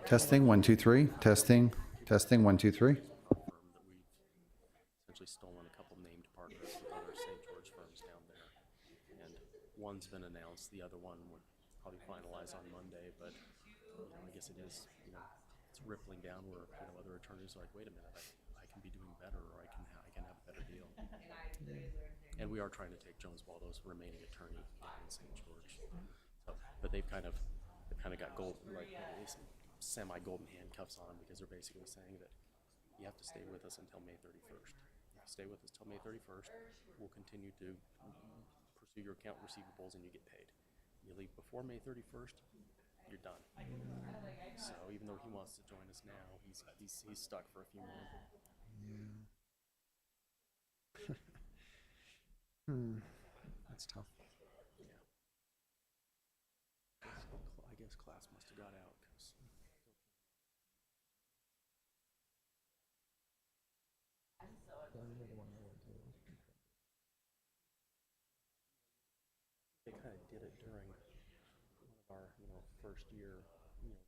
Testing, 1, 2, 3. Testing, 1, 2, 3. Firm that we've essentially stolen a couple named partners with other St. George firms down there. And one's been announced, the other one would probably finalize on Monday, but I guess it is, it's rippling down where, other attorneys are like, wait a minute, I can be doing better, or I can have a better deal. And we are trying to take Jones Waldo's remaining attorney in St. George. So, but they've kind of got semi-golden handcuffs on them, because they're basically saying that you have to stay with us until May 31st. If you stay with us till May 31st, we'll continue to pursue your account receivables and you get paid. You leave before May 31st, you're done. So even though he wants to join us now, he's stuck for a few more. That's tough. Yeah. I guess class must have got out, because they kind of did it during one of our first year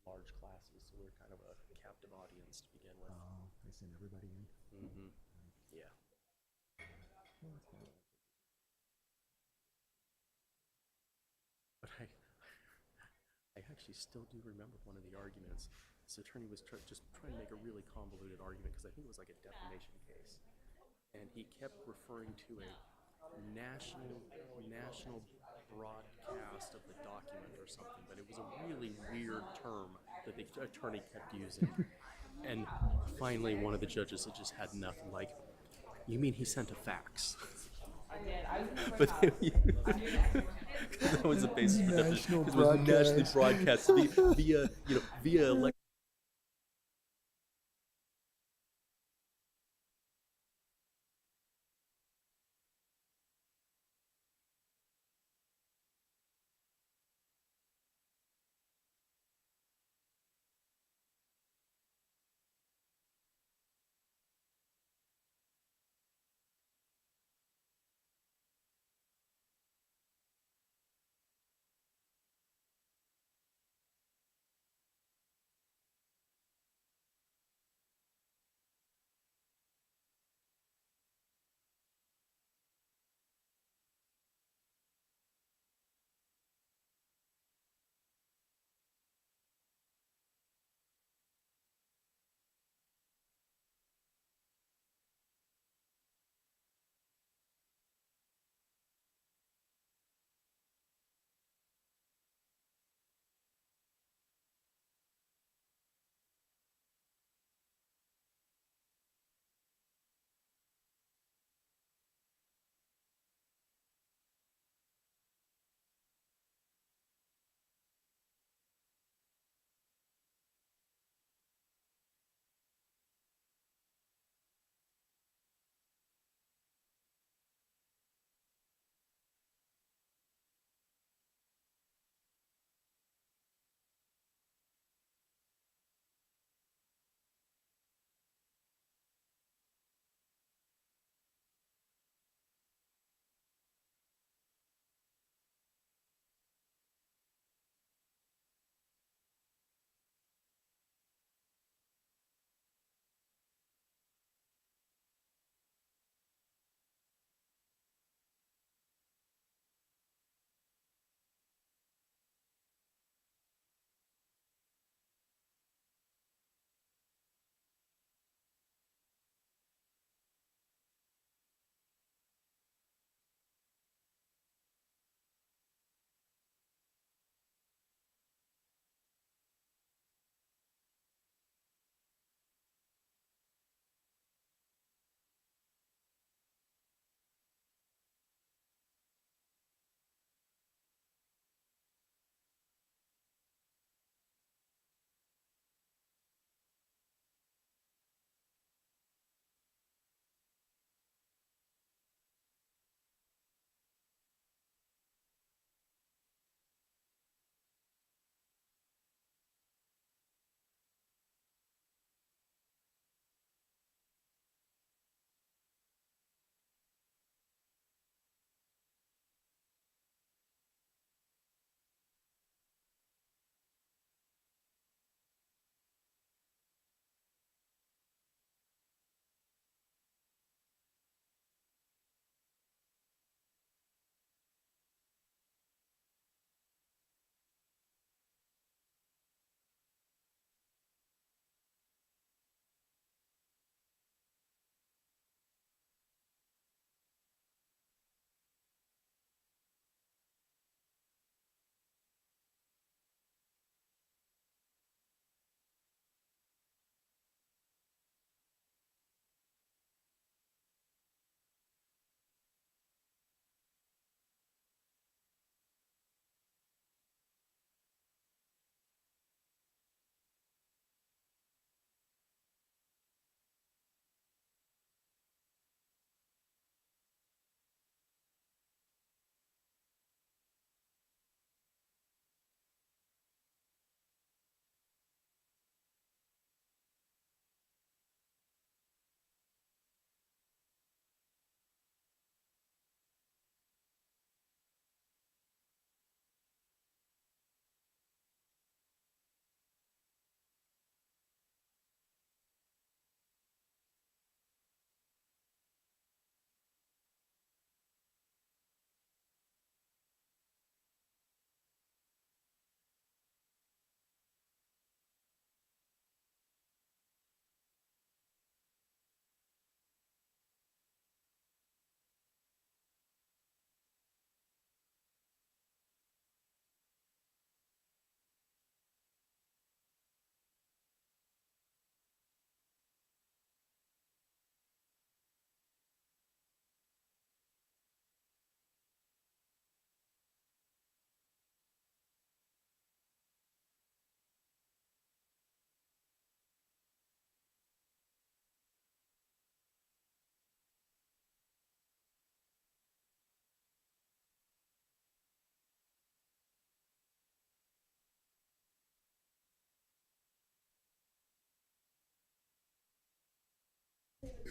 large classes, so we're kind of a captive audience to begin with. Oh, they send everybody in. Mm-hmm. Yeah. But I actually still do remember one of the arguments. This attorney was just trying to make a really convoluted argument, because I think it was like a defamation case, and he kept referring to a national broadcast of the document or something, but it was a really weird term that the attorney kept using. And finally, one of the judges had just had enough. Like, you mean he sent a fax? But that was the basis for National it was nationally broadcast. broadcast via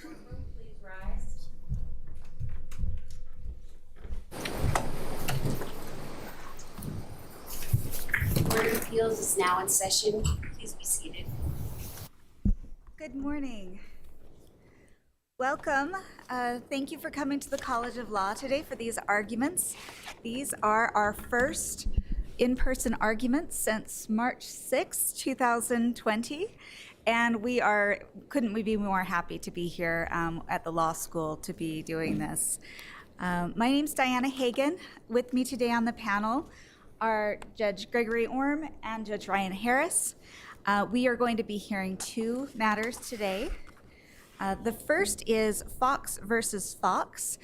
Please rise. Court of Appeals is now in session. Please be seated. Good morning. Welcome. Thank you for coming to the College of Law today for these arguments. These are our first in-person arguments since March 6, 2020. And couldn't we be more happy to be here at the law school to be doing this. My name's Diana Hagan. With me today on the panel are Judge Gregory Orm and Judge Ryan Harris. We are going to be hearing two matters today. The first is Fox versus Fox.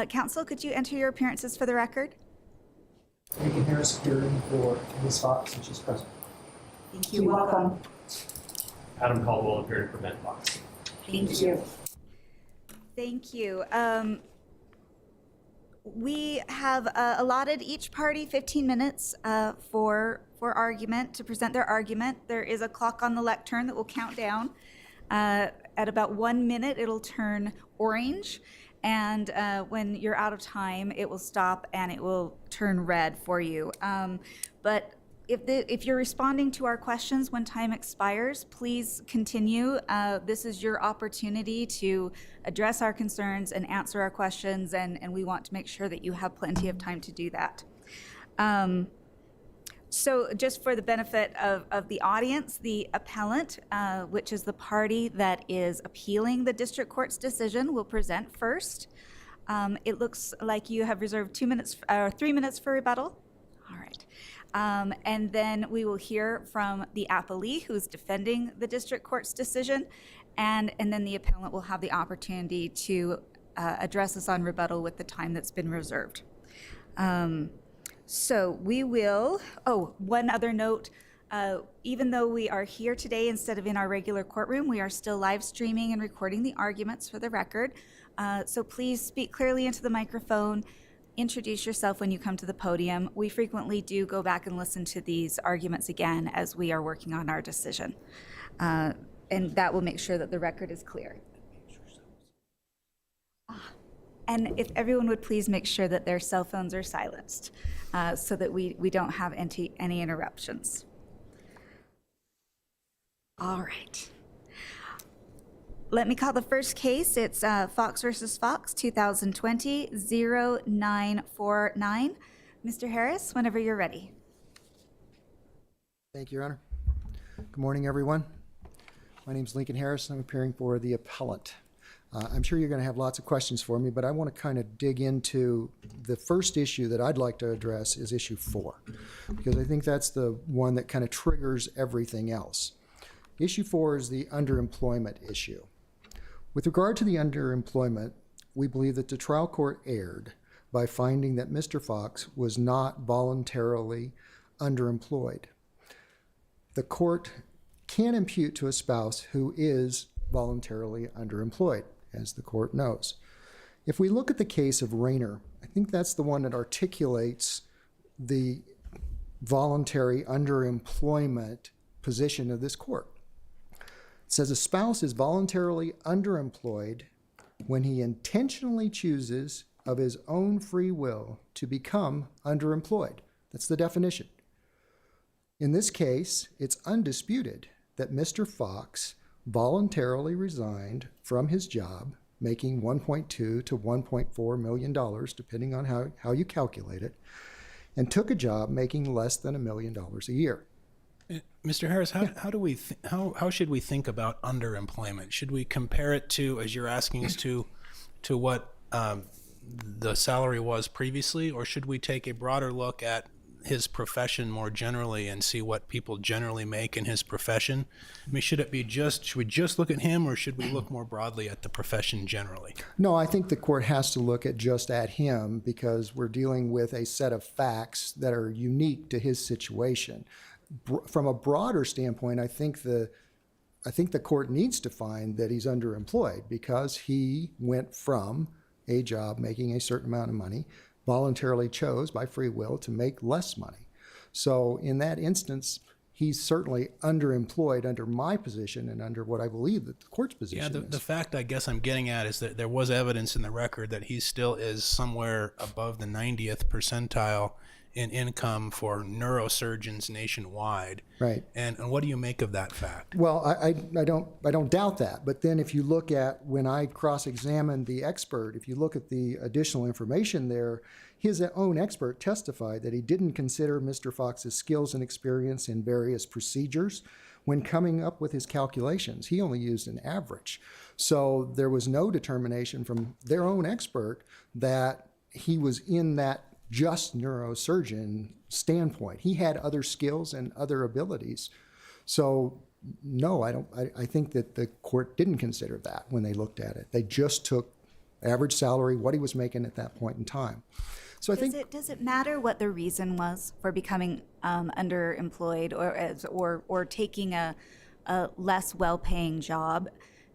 Counsel, could you enter your appearances for the record? Lincoln Harris appearing for Ms. Fox, and she's present. Thank you. Welcome. Adam Caldwell appearing for Ben Fox. Thank you. Thank you. We have allotted each party 15 minutes for argument, to present their argument. There is a clock on the lectern that will count down. At about 1 minute, it'll turn orange. And when you're out of time, it will stop and it will turn red for you. But if you're responding to our questions when time expires, please continue. This is your opportunity to address our concerns and answer our questions, and we want to make sure that you have plenty of time to do that. So just for the benefit of the audience, the appellant, which is the party that is appealing the district court's decision, will present first. It looks like you have reserved 2 minutes or 3 minutes for rebuttal. All right. And then we will hear from the appellee who's defending the district court's decision, and then the appellant will have the opportunity to address us on rebuttal with the time that's been reserved. So we will, one other note, even though we are here today instead of in our regular courtroom, we are still live streaming and recording the arguments for the record. So please speak clearly into the microphone, introduce yourself when you come to the podium. We frequently do go back and listen to these arguments again as we are working on our decision. And that will make sure that the record is clear. And if everyone would please make sure that their cell phones are silenced so that we don't have any interruptions. All right. Let me call the first case. It's Fox versus Fox, 2020-0949. Mr. Harris, whenever you're ready. Thank you, Your Honor. Good morning, everyone. My name is Lincoln Harris, and I'm appearing for the appellant. I'm sure you're going to have lots of questions for me, but I want to kind of dig into the first issue that I'd like to address is issue 4, because I think that's the one that kind of triggers everything else. Issue 4 is the underemployment issue. With regard to the underemployment, we believe that the trial court erred by finding that Mr. Fox was not voluntarily underemployed. The court can impute to a spouse who is voluntarily underemployed, as the court knows. If we look at the case of Rayner, I think that's the one that articulates the voluntary underemployment position of this court. It says a spouse is voluntarily underemployed when he intentionally chooses of his own free will to become underemployed. That's the definition. In this case, it's undisputed that Mr. Fox voluntarily resigned from his job, making $1.2 to $1.4 million, depending on how you calculate it, and took a job making less than $1 million a year. Mr. Harris, how should we think about underemployment? Should we compare it to, as you're asking us to what the salary was previously, or should we take a broader look at his profession more generally and see what people generally make in his profession? I mean, should we just look at him, or should we look more broadly at the profession generally? No, I think the court has to look at just at him because we're dealing with a set of facts that are unique to his situation. From a broader standpoint, I think the court needs to find that he's underemployed because he went from a job making a certain amount of money, voluntarily chose by free will to make less money. So in that instance, he's certainly underemployed under my position and under what I believe that the court's Yeah, position the is. fact I guess I'm getting at is that there was evidence in the record that he still is somewhere above the 90th percentile in income for neurosurgeons nationwide. Right. And what do you make of that fact? Well, I don't doubt that. But then if you look at when I cross-examined the expert, if you look at the additional information there, his own expert testified that he didn't consider Mr. Fox's skills and experience in various procedures when coming up with his calculations. He only used an average. So there was no determination from their own expert that he was in that just neurosurgeon standpoint. He had other skills and other abilities. So no, I think that the court didn't consider that when they looked at it. They just took average salary, what he was making at that point in time. So I think Does it matter what the reason was for becoming underemployed or taking a less well-paying job?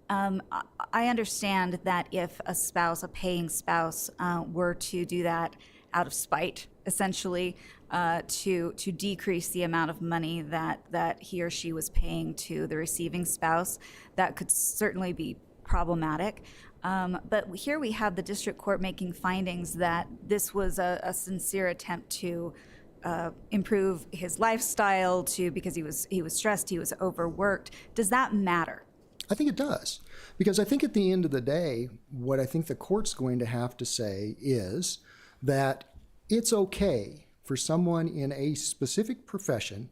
I understand that if a paying spouse, were to do that out of spite, essentially, to decrease the amount of money that he or she was paying to the receiving spouse, that could certainly be problematic. But here we have the district court making findings that this was a sincere attempt to improve his lifestyle, because he was stressed, he was overworked. Does that matter? I think it does. Because I think at the end of the day, what I think the court's going to have to say is that it's okay for someone in a specific profession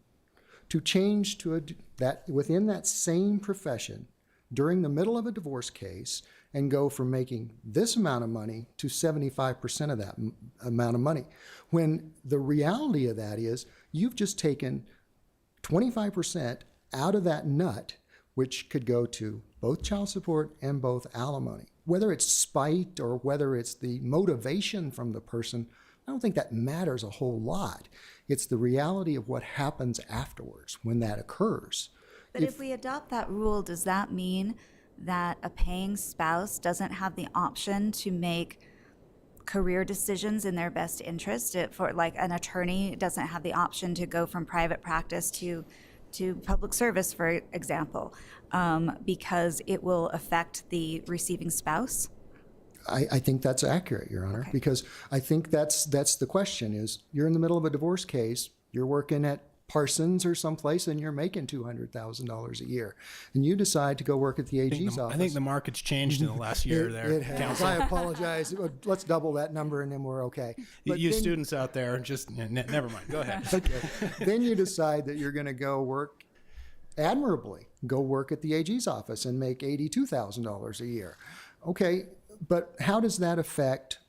to change to that within that same profession during the middle of a divorce case and go from making this amount of money to 75% of that amount of money. When the reality of that is you've just taken 25% out of that nut, which could go to both child support and both alimony. Whether it's spite or whether it's the motivation from the person, I don't think that matters a whole lot. It's the reality of what happens afterwards when that occurs. But if we adopt that rule, does that mean that a paying spouse doesn't have the option to make career decisions in their best interest? For like an attorney doesn't have the option to go from private practice to public service, for example, because it will affect the receiving spouse? I think that's accurate, Your Honor, because I think that's the question is you're in the middle of a divorce case, you're working at Parsons or someplace and you're making $200,000 a year, and you decide to go work at the AG's office. I think the market's changed in the last year there. It has. Counsel. I apologize. Let's double that number and then we're okay. But You then- students out there, just never mind. Go ahead. Okay. Then you decide that you're going to go work admirably, go work at the AG's office and make $82,000 a year. Okay, but how does that affect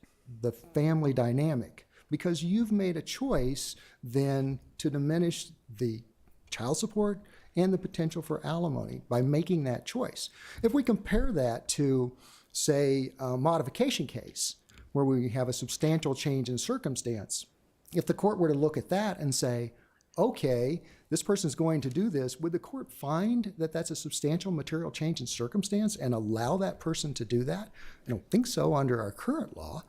the family dynamic? Because you've made a choice then to diminish the child support and the potential for alimony by making that choice. If we compare that to, say, a modification case where we have a substantial change in circumstance, if the court were to look at that and say, okay, this person's going to do this, would the court find that that's a substantial material change in circumstance and allow that person to do that? I don't think so under our current law.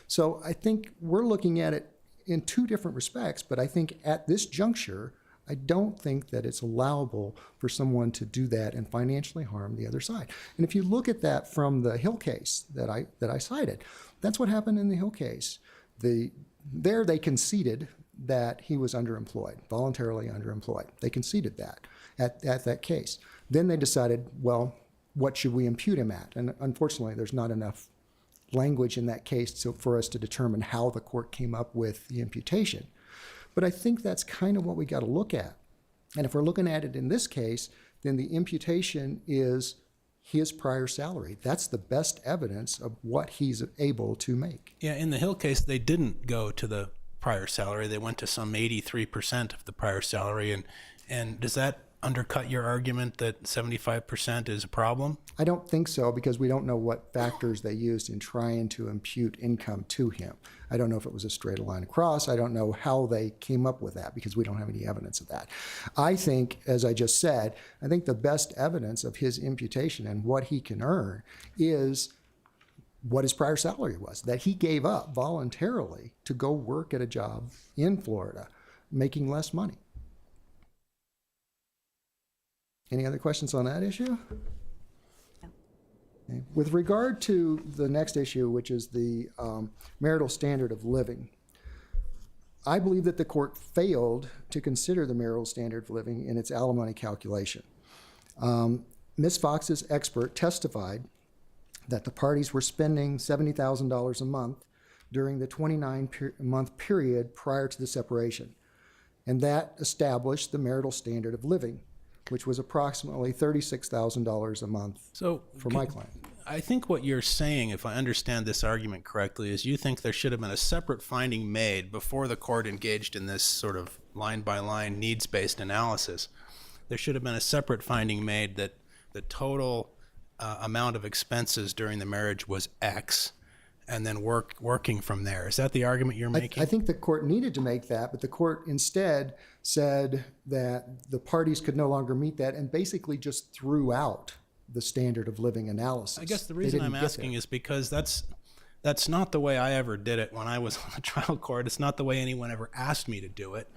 So I think we're looking at it in two different respects, but I think at this juncture, I don't think that it's allowable for someone to do that and financially harm the other side. And if you look at that from the Hill case that I cited, that's what happened in the Hill case. There they conceded that he was underemployed, voluntarily underemployed. They conceded that at that case. Then they decided, well, what should we impute him at? And unfortunately, there's not enough language in that case for us to determine how the court came up with the imputation. But I think that's kind of what we got to look at. And if we're looking at it in this case, then the imputation is his prior salary. That's the best evidence of what he's able to make. Yeah, in the Hill case, they didn't go to the prior salary. They went to some 83% of the prior salary. And does that undercut your argument that 75% is a problem? I don't think so, because we don't know what factors they used in trying to impute income to him. I don't know if it was a straight line across. I don't know how they came up with that, because we don't have any evidence of that. I think, as I just said, I think the best evidence of his imputation and what he can earn is what his prior salary was, that he gave up voluntarily to go work at a job in Florida, making less money. Any other questions on that issue? Okay. With regard to the next issue, which is the marital standard of living, I believe that the court failed to consider the marital standard of living in its alimony calculation. Ms. Fox's expert testified that the parties were spending $70,000 a month during the 29-month period prior to the separation, and that established the marital standard of living, which was approximately $36,000 a month for my client. I think what you're saying, if I understand this argument correctly, is you think there should have been a separate finding made before the court engaged in this sort of line-by-line needs-based analysis. There should have been a separate finding made that the total amount of expenses during the marriage was X, and then working from there. Is that the argument you're making? I think the court needed to make that, but the court instead said that the parties could no longer meet that and basically just threw out the standard of living analysis. I guess the reason I'm asking is because that's not the way I ever did it when I was on the trial court. It's not the way anyone ever asked me to do it.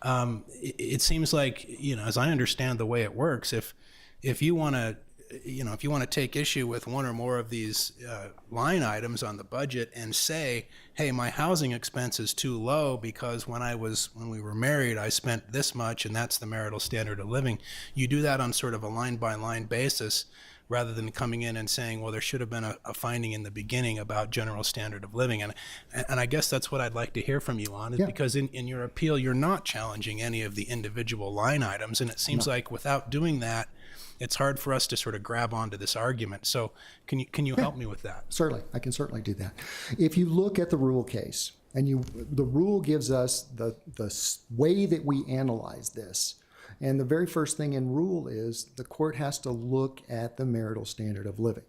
It seems like, as I understand the way it works, if you want to take issue with one or more of these line items on the budget and say, hey, my housing expense is too low because when we were married, I spent this much and that's the marital standard of living. You do that on sort of a line by line basis rather than coming in and saying, well, there should have been a finding in the beginning about general standard of living. And I guess that's what I'd like to hear from you on, is because in your appeal, you're not challenging any of the individual line items. And it seems like without doing that, it's hard for us to sort of grab onto this argument. So can you help me with that? Certainly, I can certainly do that. If you look at the rule case, and the rule gives us the way that we analyze this, and the very first thing in rule is the court has to look at the marital standard of living.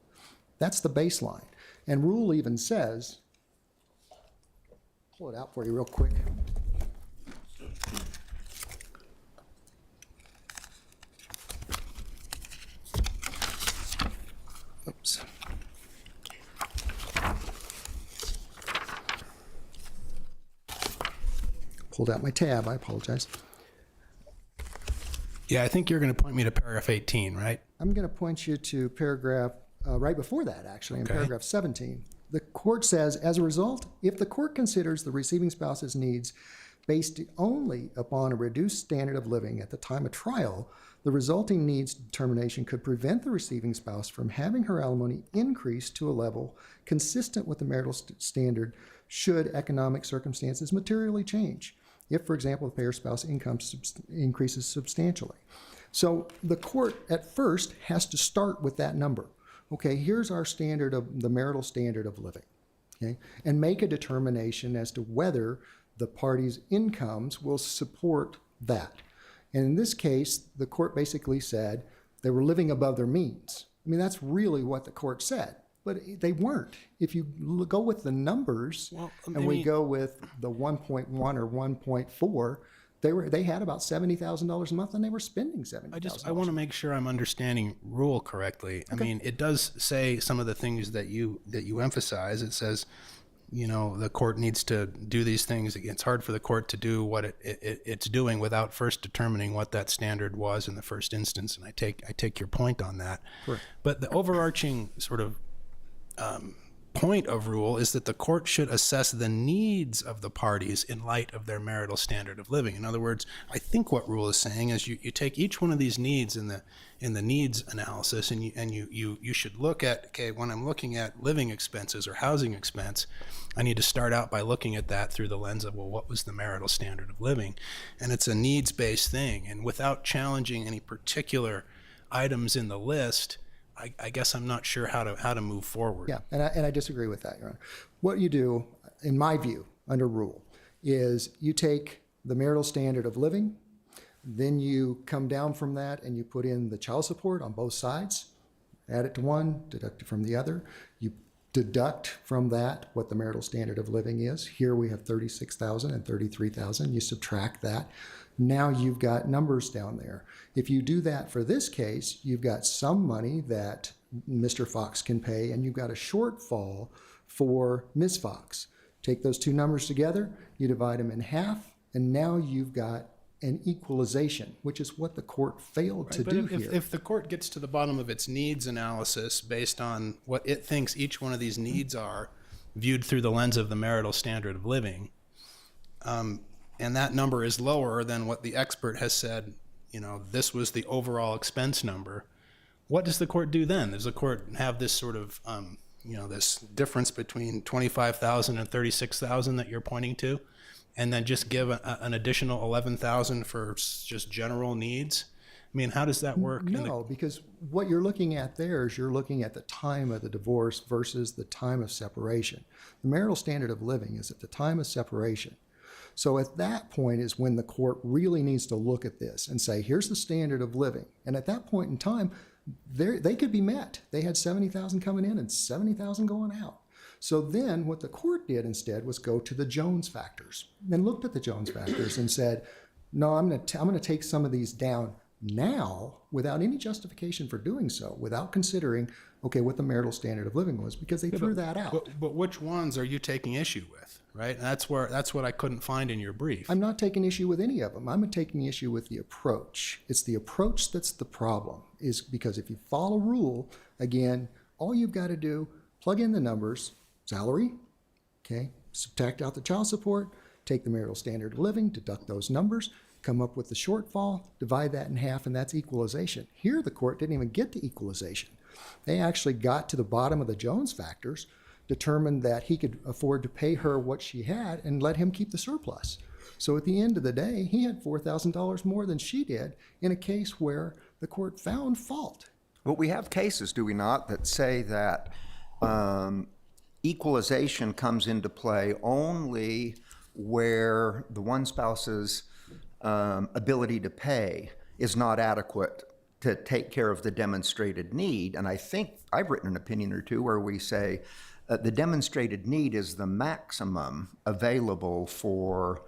That's the baseline. And rule even says, pull it out for you real quick. Oops. Pulled out my tab, I apologize. Yeah, I think you're going to point me to paragraph 18, right? I'm going to point you to paragraph right before that, actually, in paragraph 17. The court says, as a result, if the court considers the receiving spouse's needs based only upon a reduced standard of living at the time of trial, the resulting needs determination could prevent the receiving spouse from having her alimony increase to a level consistent with the marital standard should economic circumstances materially change. If, for example, the payer spouse income increases substantially. So the court at first has to start with that number. Okay, here's our standard of the marital standard of living, okay, and make a determination as to whether the parties' incomes will support that. And in this case, the court basically said they were living above their means. I mean, that's really what the court said, but they weren't. If you go with the numbers, we go with the 1.1 or 1.4, they had about $70,000 a month, and they were spending $70,000. I want to make sure I'm understanding rule correctly. Okay. I mean, it does say some of the things that you emphasize. It says, the court needs to do these things. It's hard for the court to do what it's doing without first determining what that standard was in the first instance. And I take your point on that. Correct. But the overarching sort of point of rule is that the court should assess the needs of the parties in light of their marital standard of living. In other words, I think what rule is saying is you take each one of these needs in the needs analysis, and you should look at, okay, when I'm looking at living expenses or housing expense, I need to start out by looking at that through the lens of, well, what was the marital standard of living? And it's a needs-based thing, and without challenging any particular items in the list, I guess I'm not sure how to move forward. Yeah, and I disagree with that, Your Honor. What you do, in my view, under rule, is you take the marital standard of living, then you come down from that and you put in the child support on both sides, add it to one, deduct it from the other. You deduct from that what the marital standard of living is. Here we have $36,000 and $33,000. You subtract that. Now you've got numbers down there. If you do that for this case, you've got some money that Mr. Fox can pay, and you've got a shortfall for Ms. Fox. Take those two numbers together, you divide them in half, and now you've got an equalization, which is what the court failed to But do if, here. if the court gets to the bottom of its needs analysis based on what it thinks each one of these needs are, viewed through the lens of the marital standard of living, and that number is lower than what the expert has said, this was the overall expense number, what does the court do then? Does the court have this sort of, this difference between 25,000 and 36,000 that you're pointing to, and then just give an additional 11,000 for just general needs? I mean, how does that work? No, because what you're looking at there is you're looking at the time of the divorce versus the time of separation. The marital standard of living is at the time of separation. So at that point is when the court really needs to look at this and say, here's the standard of living. And at that point in time, they could be met. They had 70,000 coming in and 70,000 going out. So then what the court did instead was go to the Jones factors and looked at the Jones factors and said, no, I'm going to take some of these down now without any justification for doing so, without considering, okay, what the marital standard of living was, because they threw that out. But which ones are you taking issue with, right? And that's what I couldn't find in your brief. I'm not taking issue with any of them. I'm taking issue with the approach. It's the approach that's the problem, is because if you follow rule, again, all you've got to do, plug in the numbers, salary, okay, subtract out the child support, take the marital standard of living, deduct those numbers, come up with the shortfall, divide that in half, and that's equalization. Here, the court didn't even get to equalization. They actually got to the bottom of the Jones factors, determined that he could afford to pay her what she had, and let him keep the surplus. So at the end of the day, he had $4,000 more than she did in a case where the court found fault. But we have cases, do we not, that say that equalization comes into play only where the one spouse's ability to pay is not adequate to take care of the demonstrated need. And I think I've written an opinion or two where we say the demonstrated need is the maximum available for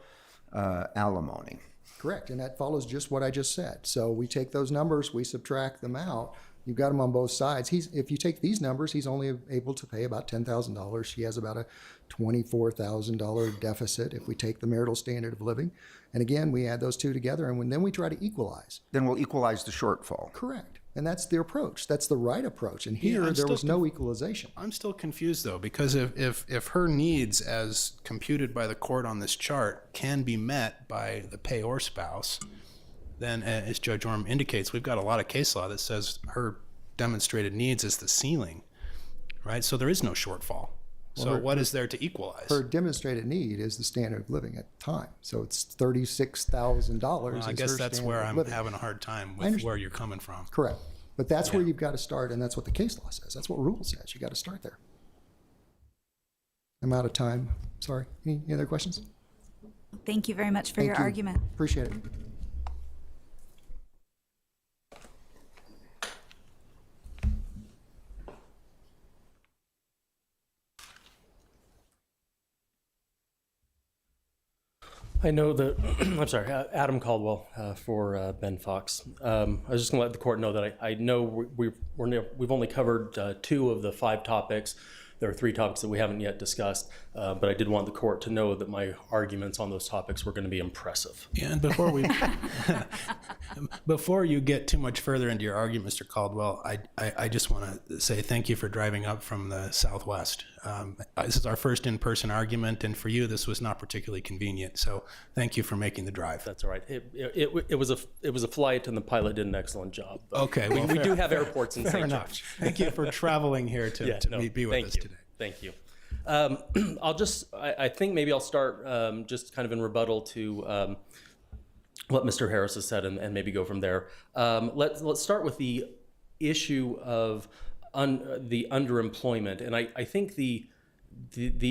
alimony. Correct, and that follows just what I just said. So we take those numbers, we subtract them out. You've got them on both sides. If you take these numbers, he's only able to pay about $10,000. She has about a $24,000 deficit if we take the marital standard of living. And again, we add those two together, and then we try to equalize. Then we'll equalize the shortfall. Correct, and that's the approach. That's the right approach. And here, there was no equalization. I'm still confused, though, because if her needs as computed by the court on this chart can be met by the payor spouse, then as Judge Orm indicates, we've got a lot of case law that says her demonstrated needs is the ceiling, right? So there is no shortfall. So what is there to equalize? Her demonstrated need is the standard of living at the time. So it's $36,000. Well, I guess that's where I'm having a hard time with where you're coming from. Correct. But that's where you've got to start, and that's what the case law says. That's what rule says. You got to start there. I'm out of time. Sorry. Any other questions? Thank you very much for your Thank you. argument. Appreciate it. I know that, I'm sorry, Adam Caldwell for Ben Fox. I was just going to let the court know that I know we've only covered 2 of the 5 topics. There are 3 topics that we haven't yet discussed, but I did want the court to know that my arguments on those topics were going to be impressive. Yeah, and before you get too much further into your argument, Mr. Caldwell, I just want to say thank you for driving up from the Southwest. This is our first in-person argument, and for you, this was not particularly convenient. So thank you for making the drive. That's all right. It was a flight, and the pilot did an excellent job. Okay, well, we do have airports in fair St. enough. George. Thank you for traveling here to be with us today. Thank you. I think maybe I'll start just kind of in rebuttal to what Mr. Harris has said and maybe go from there. Let's start with the issue of the underemployment. And I think the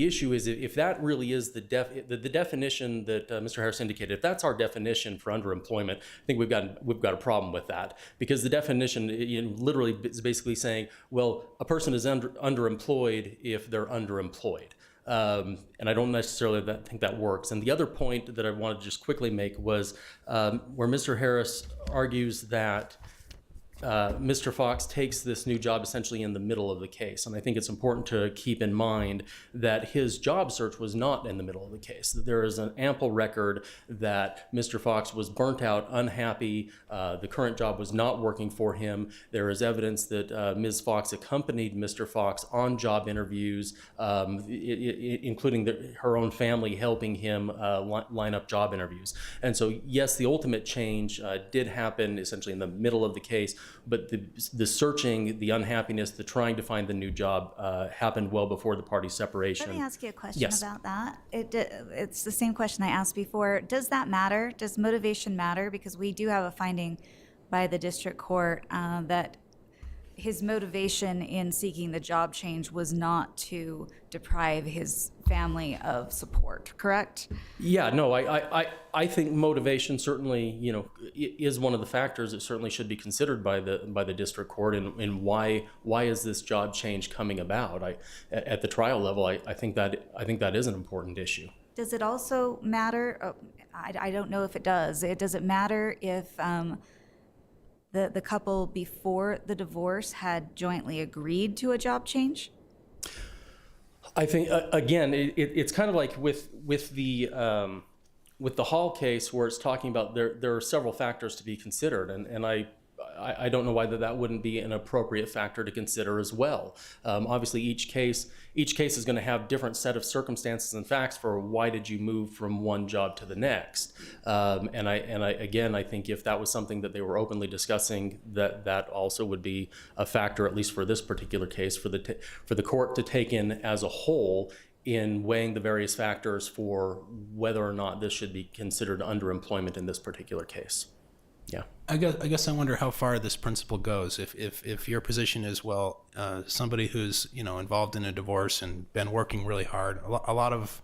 issue is if that really is the definition that Mr. Harris indicated, if that's our definition for underemployment, I think we've got a problem with that, because the definition literally is basically saying, well, a person is underemployed if they're underemployed. And I don't necessarily think that works. And the other point that I wanted to just quickly make was where Mr. Harris argues that Mr. Fox takes this new job essentially in the middle of the case. And I think it's important to keep in mind that his job search was not in the middle of the case. There is an ample record that Mr. Fox was burnt out, unhappy. The current job was not working for him. There is evidence that Ms. Fox accompanied Mr. Fox on job interviews, including her own family helping him line up job interviews. And so, yes, the ultimate change did happen essentially in the middle of the case, but the searching, the unhappiness, the trying to find the new job happened well before the party separation. Let me ask you a question Yes. about that. It's the same question I asked before. Does that matter? Does motivation matter? Because we do have a finding by the district court that his motivation in seeking the job change was not to deprive his family of support, correct? Yeah, no, I think motivation certainly, is one of the factors that certainly should be considered by the district court, and why is this job change coming about? At the trial level, I think that is an important issue. Does it also matter? I don't know if it does. Does it matter if the couple before the divorce had jointly agreed to a job change? I think again, it's kind of like with the Hall case, where it's talking about there are several factors to be considered, and I don't know why that wouldn't be an appropriate factor to consider as well. Obviously, each case is going to have different set of circumstances and facts for why did you move from one job to the next. And I think if that was something that they were openly discussing, that also would be a factor, at least for this particular case, for the court to take in as a whole in weighing the various factors for whether or not this should be considered underemployment in this particular case. Yeah. I guess I wonder how far this principle goes. If your position is, well, somebody who's involved in a divorce and been working really hard, a lot of,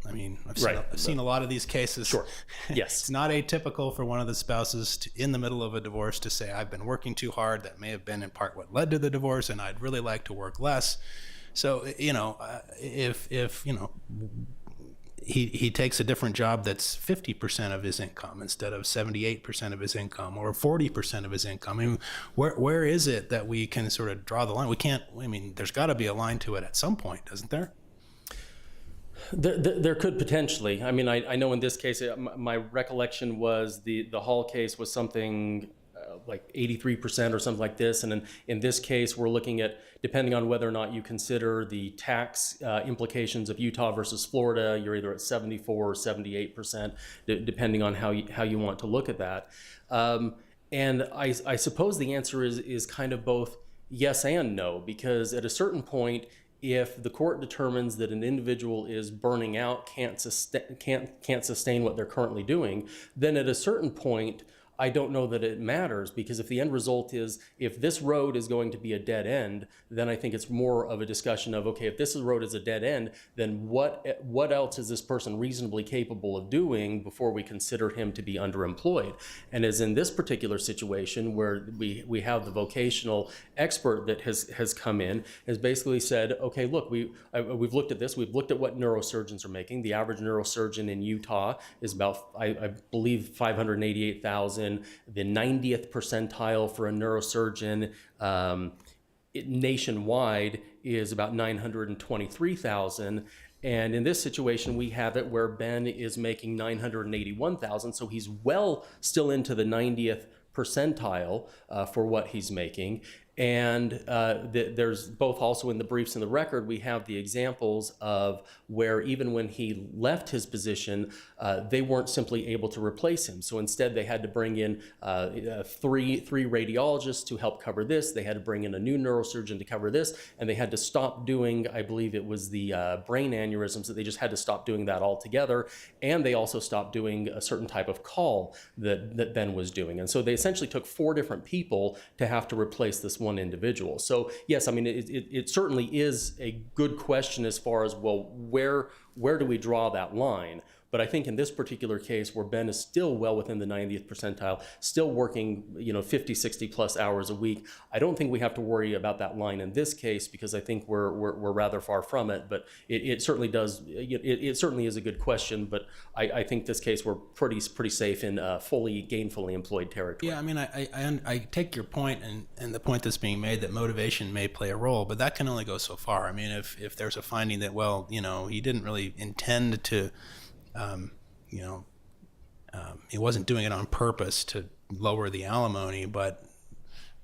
I've seen a lot of these cases. Sure. Yes. It's not atypical for one of the spouses in the middle of a divorce to say, I've been working too hard. That may have been in part what led to the divorce, and I'd really like to work less. So if he takes a different job that's 50% of his income instead of 78% of his income or 40% of his income. I mean, where is it that we can sort of draw the line? We can't, there's got to be a line to it at some point, doesn't there? There could potentially. I know in this case, my recollection was the Hall case was something like 83% or something like this. And in this case, we're looking at, depending on whether or not you consider the tax implications of Utah versus Florida, you're either at 74 or 78%, depending on how you want to look at that. And I suppose the answer is kind of both yes and no, because at a certain point, if the court determines that an individual is burning out, can't sustain what they're currently doing, then at a certain point, I don't know that it matters, because if the end result is, if this road is going to be a dead end, then I think it's more of a discussion of, okay, if this road is a dead end, then what else is this person reasonably capable of doing before we consider him to be underemployed? And as in this particular situation, where we have the vocational expert that has come in, has basically said, okay, look, we've looked at this, we've looked at what neurosurgeons are making. The average neurosurgeon in Utah is about, I believe, $588,000. The 90th percentile for a neurosurgeon nationwide is about 923,000. And in this situation, we have it where Ben is making 981,000. So he's well still into the 90th percentile for what he's making. And there's both also in the briefs and the record, we have the examples of where even when he left his position, they weren't simply able to replace him. So instead, they had to bring in three radiologists to help cover this. They had to bring in a new neurosurgeon to cover this. And they had to stop doing, I believe it was the brain aneurysms, that they just had to stop doing that altogether. And they also stopped doing a certain type of call that Ben was doing. And so they essentially took 4 different people to have to replace this one individual. So yes, it certainly is a good question as far as, well, where do we draw that line? But I think in this particular case, where Ben is still well within the 90th percentile, still working 50, 60 plus hours a week, I don't think we have to worry about that line in this case, because I think we're rather far from it. But it certainly does. It certainly is a good question. But I think this case we're pretty safe in fully gainfully employed territory. Yeah, I mean, I take your point and the point that's being made that motivation may play a role, but that can only go so far. I mean, if there's a finding that, well, he didn't really intend to, he wasn't doing it on purpose to lower the alimony, but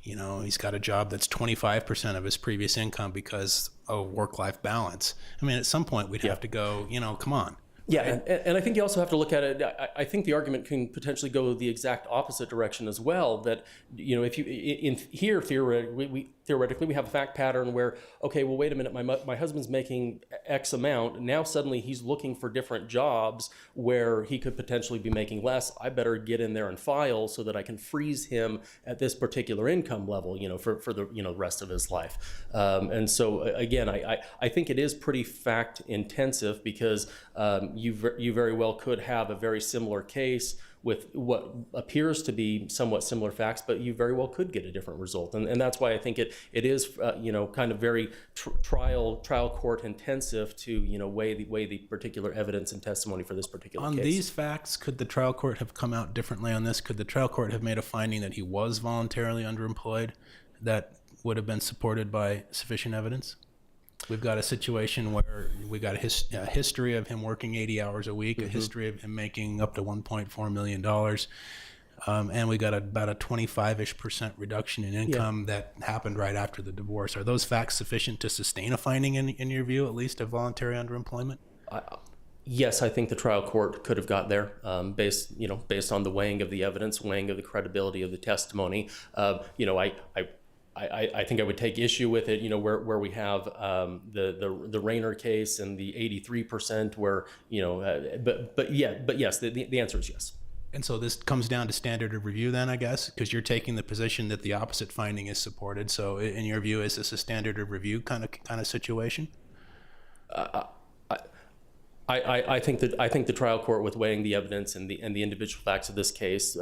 he's got a job that's 25% of his previous income because of work-life balance. I mean, at some point we'd have to go, come on. Yeah, and I think you also have to look at it. I think the argument can potentially go the exact opposite direction as well. That if you in here theoretically we have a fact pattern where, okay, well, wait a minute, my husband's making X amount. Now suddenly he's looking for different jobs where he could potentially be making less. I better get in there and file so that I can freeze him at this particular income level, for the rest of his life. And so again, I think it is pretty fact intensive, because you very well could have a very similar case with what appears to be somewhat similar facts, but you very well could get a different result. And that's why I think it is kind of very trial court intensive to weigh the particular evidence and testimony for this particular case. On these facts, could the trial court have come out differently on this? Could the trial court have made a finding that he was voluntarily underemployed that would have been supported by sufficient evidence? We've got a situation where we got a history of him working 80 hours a week, a history of him making up to $1.4 million, and we got about a 25-ish% reduction in income that happened right after the divorce. Are those facts sufficient to sustain a finding, in your view, at least, of voluntary underemployment? Yes, I think the trial court could have got there based on the weighing of the evidence, weighing of the credibility of the testimony. I think I would take issue with it, where we have the Rayner case and the 83%, where but yes, the answer is yes. And so this comes down to standard of review, then, I guess, because you're taking the position that the opposite finding is supported. So, in your view, is this a standard of review kind of situation? I think the trial court, with weighing the evidence and the individual facts of this case,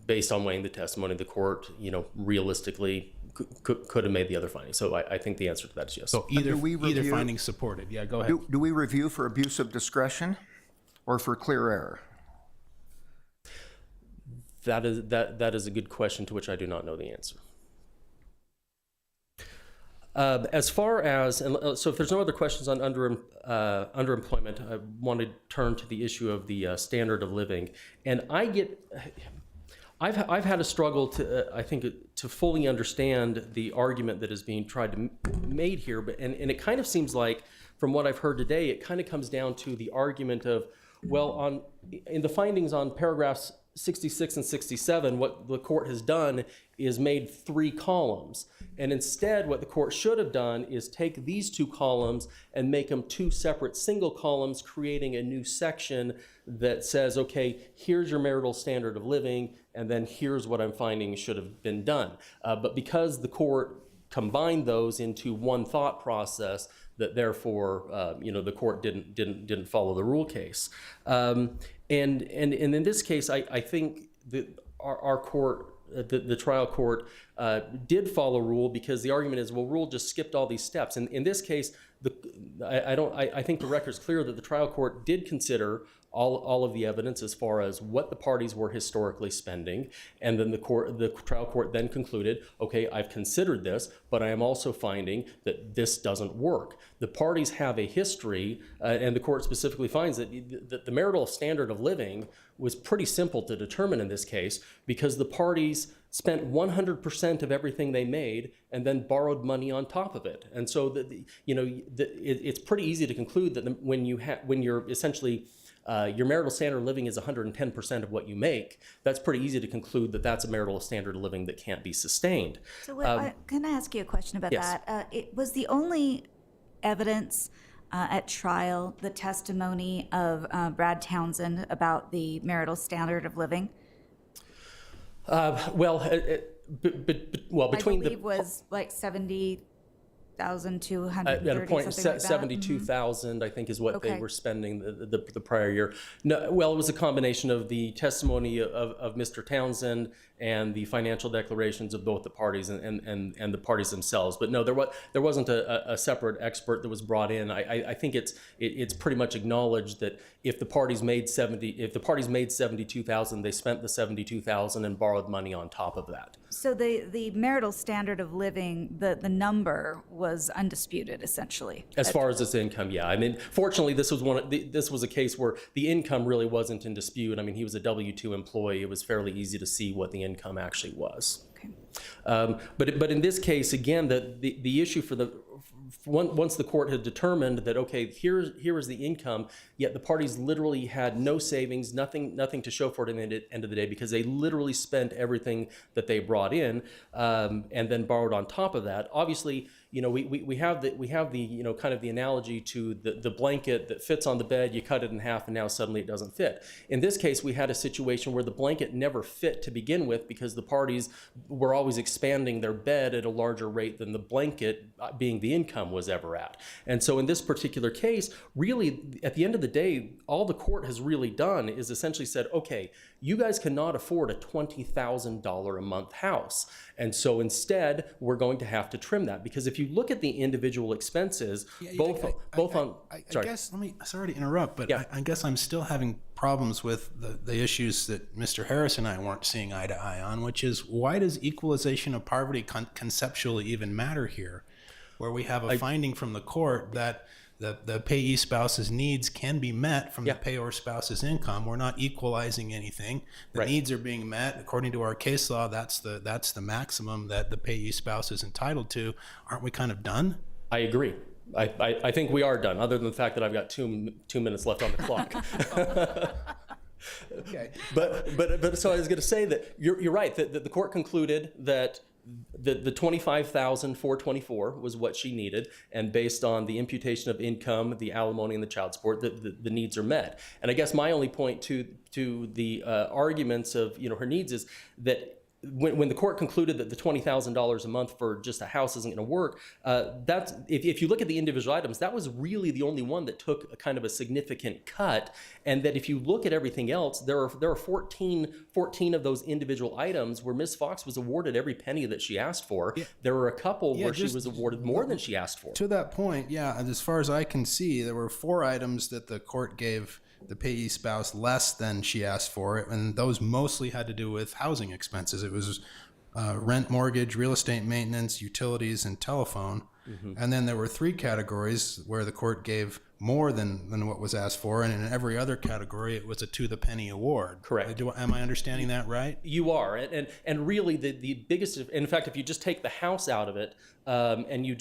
based on weighing the testimony of the court, realistically could have made the other finding. So I think the answer to that is yes. So either finding supported. Yeah, go ahead. Do we review for abuse of discretion or for clear error? That is a good question to which I do not know the answer. As far as, so if there's no other questions on underemployment, I want to turn to the issue of the standard of living. And I've had a struggle to fully understand the argument that is being tried to made here, and it kind of seems like, from what I've heard today, it kind of comes down to the argument of, well, in the findings on paragraphs 66 and 67, what the court has done is made 3 columns. And instead, what the court should have done is take these 2 columns and make them 2 separate single columns, creating a new section that says, okay, here's your marital standard of living, and then here's what I'm finding should have been done. But because the court combined those into one thought process, that therefore, the court didn't follow the rule case. And in this case, I think that our court, the trial court, did follow rule, because the argument is, well, rule just skipped all these steps. And in this case, I think the record's clear that the trial court did consider all of the evidence as far as what the parties were historically spending, and then the trial court then concluded, okay, I've considered this, but I am also finding that this doesn't work. The parties have a history, and the court specifically finds that the marital standard of living was pretty simple to determine in this case, because the parties spent 100% of everything they made and then borrowed money on top of it. And so it's pretty easy to conclude that when you're essentially your marital standard of living is 110% of what you make, that's pretty easy to conclude that that's a marital standard of living that can't be sustained. So can I ask you a question about yes. that? It was the only evidence at trial, the testimony of Brad Townsend about the marital standard of living? Between I believe was like 70 1,230, At a point, something like that. 72,000, I think, is what they Okay. were spending the prior year. No, well, it was a combination of the testimony of Mr. Townsend and the financial declarations of both the parties and the parties themselves. But no, there wasn't a separate expert that was brought in. I think it's pretty much acknowledged that if the parties made 72,000, they spent the 72,000 and borrowed money on top of that. So the marital standard of living, the number was undisputed, essentially. As far as its income, yeah. I mean, fortunately, this was a case where the income really wasn't in dispute. I mean, he was a W-2 employee. It was fairly easy to see what the income actually was. Okay. But in this case, again, the issue once the court had determined that, okay, here is the income, yet the parties literally had no savings, nothing to show for it at the end of the day, because they literally spent everything that they brought in, and then borrowed on top of that. Obviously, we have the kind of the analogy to the blanket that fits on the bed. You cut it in half, and now suddenly it doesn't fit. In this case, we had a situation where the blanket never fit to begin with, because the parties were always expanding their bed at a larger rate than the blanket, being the income, was ever at. And so in this particular case, really, at the end of the day, all the court has really done is essentially said, okay, you guys cannot afford a $20,000 a month house. And so instead, we're going to have to trim that, because if you look at the individual expenses, Sorry to interrupt, but Yeah. I guess I'm still having problems with the issues that Mr. Harris and I weren't seeing eye to eye on, which is, why does equalization of poverty conceptually even matter here, where we have a finding from the court that the payee spouse's needs can be met from the payor spouse's income. We're not equalizing anything. The needs are being met according to our case law. That's the maximum that the payee spouse is entitled to. Aren't we kind of done? I agree. I think we are done, other than the fact that I've got two minutes left on the clock. Okay. But so I was going to say that you're right, that the court concluded that the $25,424 was what she needed, and based on the imputation of income, the alimony, and the child support, the needs are met. And I guess my only point to the arguments of her needs is that when the court concluded that the $20,000 a month for just a house isn't going to work, that's if you look at the individual items, that was really the only one that took a kind of a significant cut. And that if you look at everything else, there are 14 of those individual items where Ms. Fox was awarded every penny that she asked for. Yeah. There were a couple where she was awarded more than she asked for. To that point, yeah, as far as I can see, there were 4 items that the court gave the payee spouse less than she asked for, and those mostly had to do with housing expenses. It was rent, mortgage, real estate maintenance, utilities, and telephone. Mm-hmm. And then there were 3 categories where the court gave more than what was asked for, and in every other category it was a to the penny award. Correct. Am I understanding that right? You are, and really the biggest, in fact, if you just take the house out of it, and you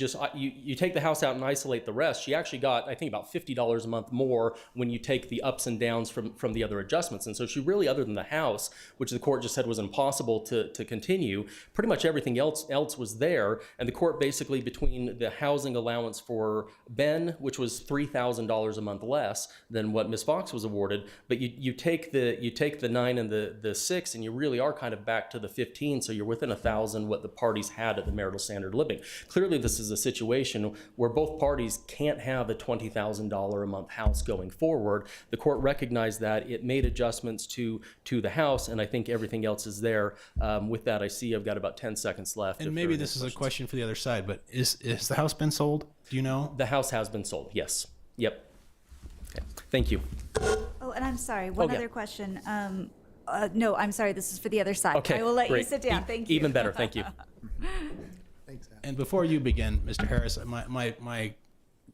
take the house out and isolate the rest, she actually got, I think, about $50 a month more when you take the ups and downs from the other adjustments. And so she really, other than the house, which the court just said was impossible to continue, pretty much everything else was there. And the court basically, between the housing allowance for Ben, which was $3,000 a month less than what Ms. Fox was awarded, but you take the 9 and the 6, and you really are kind of back to the 15, so you're within $1,000 what the parties had at the marital standard living. Clearly, this is a situation where both parties can't have a $20,000 a month house going forward. The court recognized that. It made adjustments to the house, and I think everything else is there. With that, I see I've got about 10 seconds left. And maybe this is a question for the other side, but is the house been sold? Do you know? The house has been sold, yes. Yep. Okay. Thank you. Oh, and I'm sorry, one other question. No, I'm sorry, this is for the other side. Okay, I will let great. you sit down. Thank you. Even better, thank you. Thanks, Adam. And before you begin, Mr. Harris, my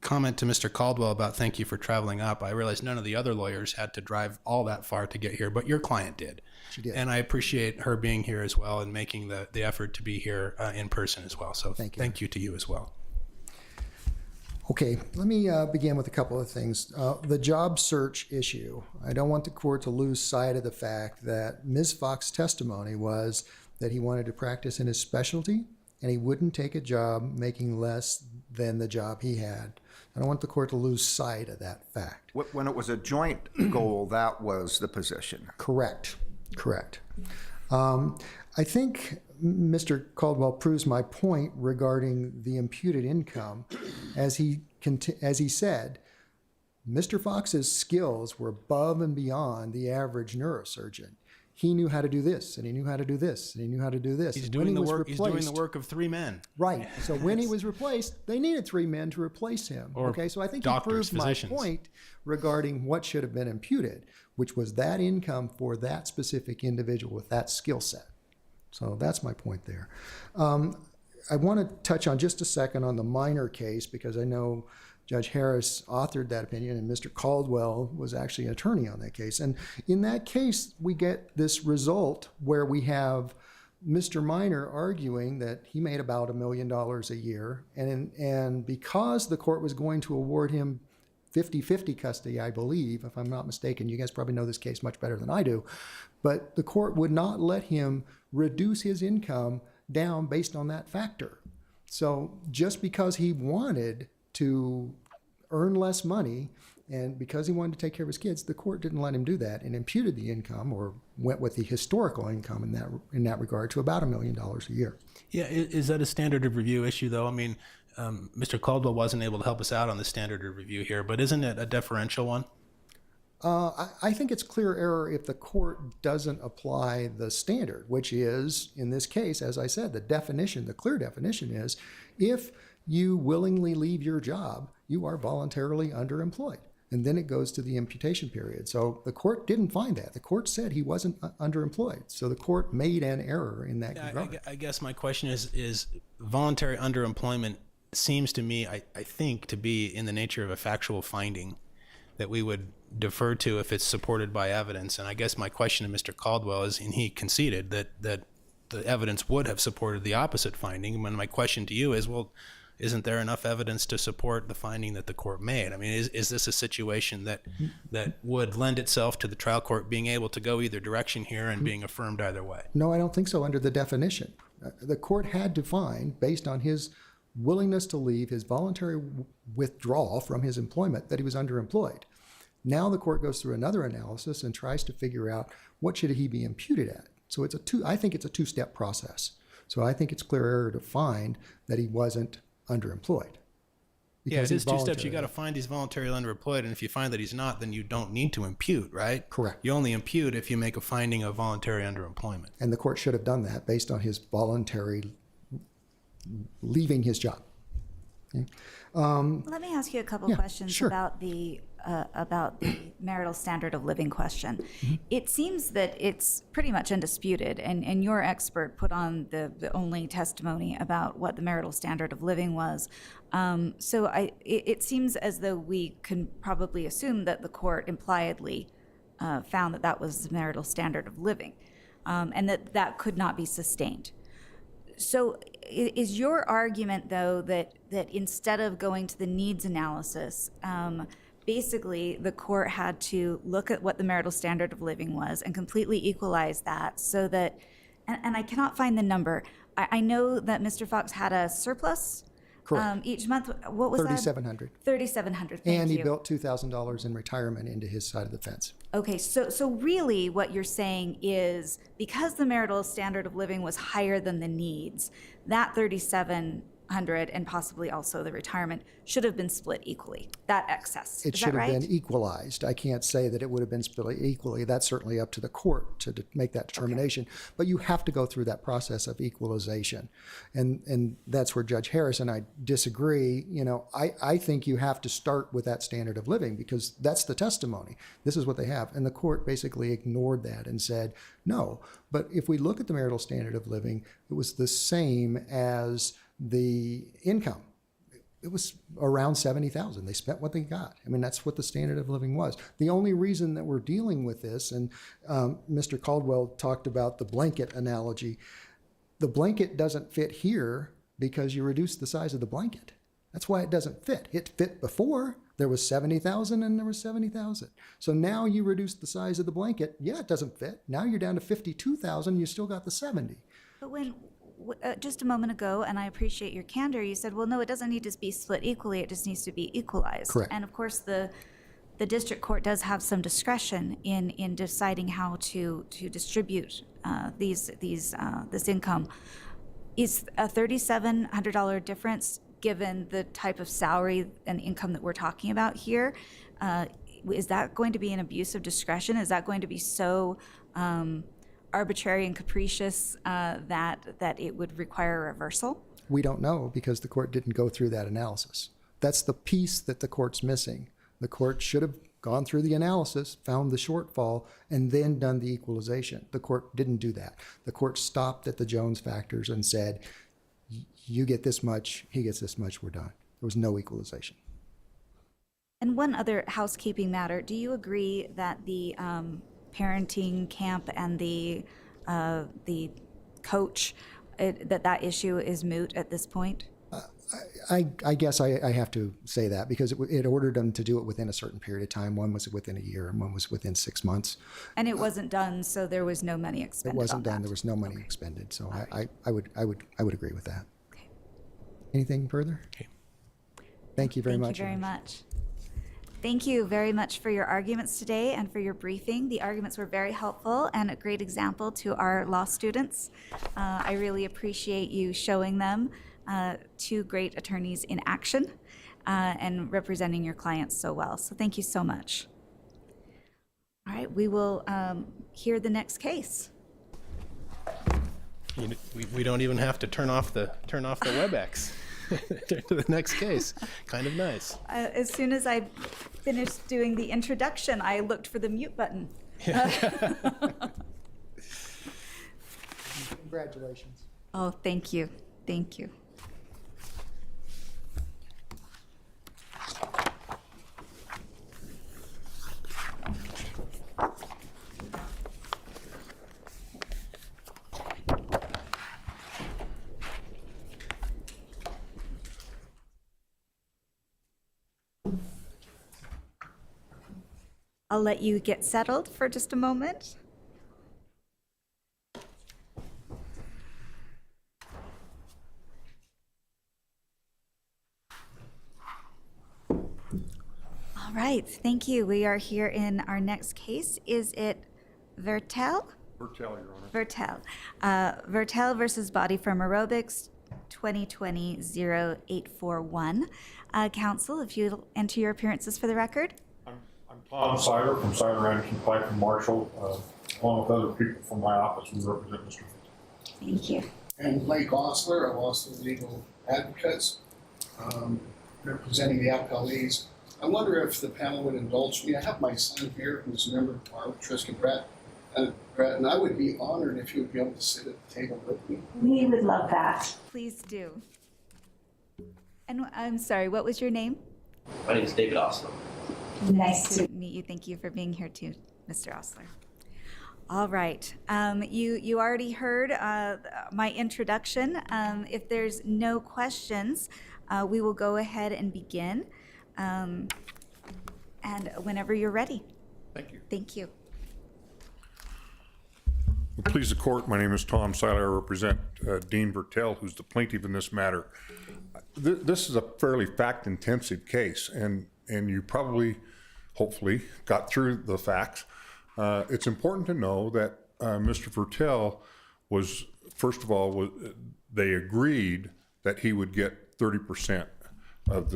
comment to Mr. Caldwell about thank you for traveling up, I realize none of the other lawyers had to drive all that far to get here, but your client did. She did. And I appreciate her being here as well and making the effort to be here in person as well. So thank you to you as well. Okay, let me begin with a couple of things. The job search issue. I don't want the court to lose sight of the fact that Ms. Fox's testimony was that he wanted to practice in his specialty and he wouldn't take a job making less than the job he had. I don't want the court to lose sight of that fact. When it was a joint goal, that was the position. Correct. I think Mr. Caldwell proves my point regarding the imputed income. As he said, Mr. Fox's skills were above and beyond the average neurosurgeon. He knew how to do this, and he knew how to do this, and he knew how to do this. He's And doing when the he was work. He's doing the replaced- work of 3 men. Right. So when he was replaced, they needed 3 men to replace him. Or Okay. So I think he doctors, proved my physicians. point regarding what should have been imputed, which was that income for that specific individual with that skill set. So that's my point there. I want to touch on just a second on the minor case because I know Judge Harris authored that opinion and Mr. Caldwell was actually an attorney on that case. And in that case, we get this result where we have Mr. Minor arguing that he made about $1 million a year. And because the court was going to award him 50-50 custody, I believe, if I'm not mistaken, you guys probably know this case much better than I do, but the court would not let him reduce his income down based on that factor. So just because he wanted to earn less money and because he wanted to take care of his kids, the court didn't let him do that and imputed the income or went with the historical income in that regard to about $1 million a year. Yeah, is that a standard of review issue, though? I mean, Mr. Caldwell wasn't able to help us out on the standard of review here, but isn't it a deferential one? I think it's clear error if the court doesn't apply the standard, which is, in this case, as I said, the clear definition is, if you willingly leave your job, you are voluntarily underemployed. And then it goes to the imputation period. So the court didn't find that. The court said he wasn't underemployed. So the court made an error in that regard. I guess my question is voluntary underemployment seems to me, I think, to be in the nature of a factual finding that we would defer to if it's supported by evidence. And I guess my question to Mr. Caldwell is, and he conceded that the evidence would have supported the opposite finding. And my question to you is, well, isn't there enough evidence to support the finding that the court made? I mean, is this a situation that would lend itself to the trial court being able to go either direction here and being affirmed either way? No, I don't think so under the definition. The court had to find, based on his willingness to leave, his voluntary withdrawal from his employment, that he was underemployed. Now the court goes through another analysis and tries to figure out what should he be imputed at. So I think it's a two-step process. So I think it's clear error to find that he wasn't underemployed. Yeah, it Because is he's 2 steps. You voluntarily- got to find he's voluntarily underemployed, and if you find that he's not, then you don't need to impute, right? Correct. You only impute if you make a finding of voluntary underemployment. And the court should have done that based on his voluntary leaving his job. Okay. Let me ask you a couple Yeah, questions sure. about the marital standard of living question. It seems that it's pretty much undisputed, and your expert put on the only testimony about what the marital standard of living was. So it seems as though we can probably assume that the court impliedly found that that was the marital standard of living, and that could not be sustained. So is your argument, though, that instead of going to the needs analysis, basically the court had to look at what the marital standard of living was and completely equalize that so that, and I cannot find the number. I know that Mr. Fox had a surplus Correct. each month. What was that? $3,700. $3,700. Thank And he you. built $2,000 in retirement into his side of the fence. Okay, so really what you're saying is because the marital standard of living was higher than the needs, that $3,700 and possibly also the retirement should have been split equally, that excess. It Is should that have right? been equalized. I can't say that it would have been split equally. That's certainly up to the court to make that determination. But you have to go through that process of equalization. And that's where Judge Harris and I disagree. You know, I think you have to start with that standard of living because that's the testimony. This is what they have. And the court basically ignored that and said, no. But if we look at the marital standard of living, it was the same as the income. It was around $70,000. They spent what they got. I mean, that's what the standard of living was. The only reason that we're dealing with this, and Mr. Caldwell talked about the blanket analogy, the blanket doesn't fit here because you reduce the size of the blanket. That's why it doesn't fit. It fit before. There was 70,000 and there was 70,000. So now you reduce the size of the blanket. Yeah, it doesn't fit. Now you're down to 52,000. You still got the 70. But when just a moment ago, and I appreciate your candor, you said, well, no, it doesn't need to be split equally. It just needs to be equalized. Correct. And of course, the district court does have some discretion in deciding how to distribute this income. Is a $3,700 difference, given the type of salary and income that we're talking about here, is that going to be an abuse of discretion? Is that going to be so arbitrary and capricious that it would require a reversal? We don't know because the court didn't go through that analysis. That's the piece that the court's missing. The court should have gone through the analysis, found the shortfall, and then done the equalization. The court didn't do that. The court stopped at the Jones factors and said, you get this much, he gets this much, we're done. There was no equalization. And one other housekeeping matter, do you agree that the parenting camp and the coach, that issue is moot at this point? I guess I have to say that because it ordered them to do it within a certain period of time. One was within a year and one was within 6 months. And it wasn't done, so there was no money expended. It wasn't on done. that. There was no money expended. So Right. I would agree with that. Okay. Anything further? Okay. Thank you very much. Thank you very much. Thank you very much for your arguments today and for your briefing. The arguments were very helpful and a great example to our law students. I really appreciate you showing them two great attorneys in action and representing your clients so well. So thank you so much. All right, we will hear the next case. We don't even have to turn off the WebEx. Turn to the next case. Kind of nice. As soon as I finished doing the introduction, I looked for the mute button. Congratulations. Oh, thank you. Thank you. I'll let you get settled for just a moment. All right, thank you. We are here in our next case. Is it Vertel? Vertel, Your Honor. Vertel. Vertel versus Body Firm Aerobics, 2020-0841. Counsel, if you'll enter your appearances for the record. I'm Tom Siler from Siler Anderson Pike and Marshall, along with other people from my office who represent Mr. Thank you. And Blake Osler of Osler Legal Advocates, representing the appellees. I wonder if the panel would indulge me. I have my son here, who's a member of Parliament, Tristan Brett, and I would be honored if you would be able to sit at the table with me. We would love that. Please do. And I'm sorry, what was your name? My name is David Osler. Nice to meet you. Thank you for being here too, Mr. Osler. All right. You already heard my introduction. If there's no questions, we will go ahead and begin. And whenever you're ready. Thank you. Thank you. Well, please the court, my name is Tom Siler. I represent Dean Vertel, who's the plaintiff in this matter. This is a fairly fact-intensive case, and you probably, hopefully, got through the facts. It's important to know that Mr. Vertel was, first of all, they agreed that he would get 30% of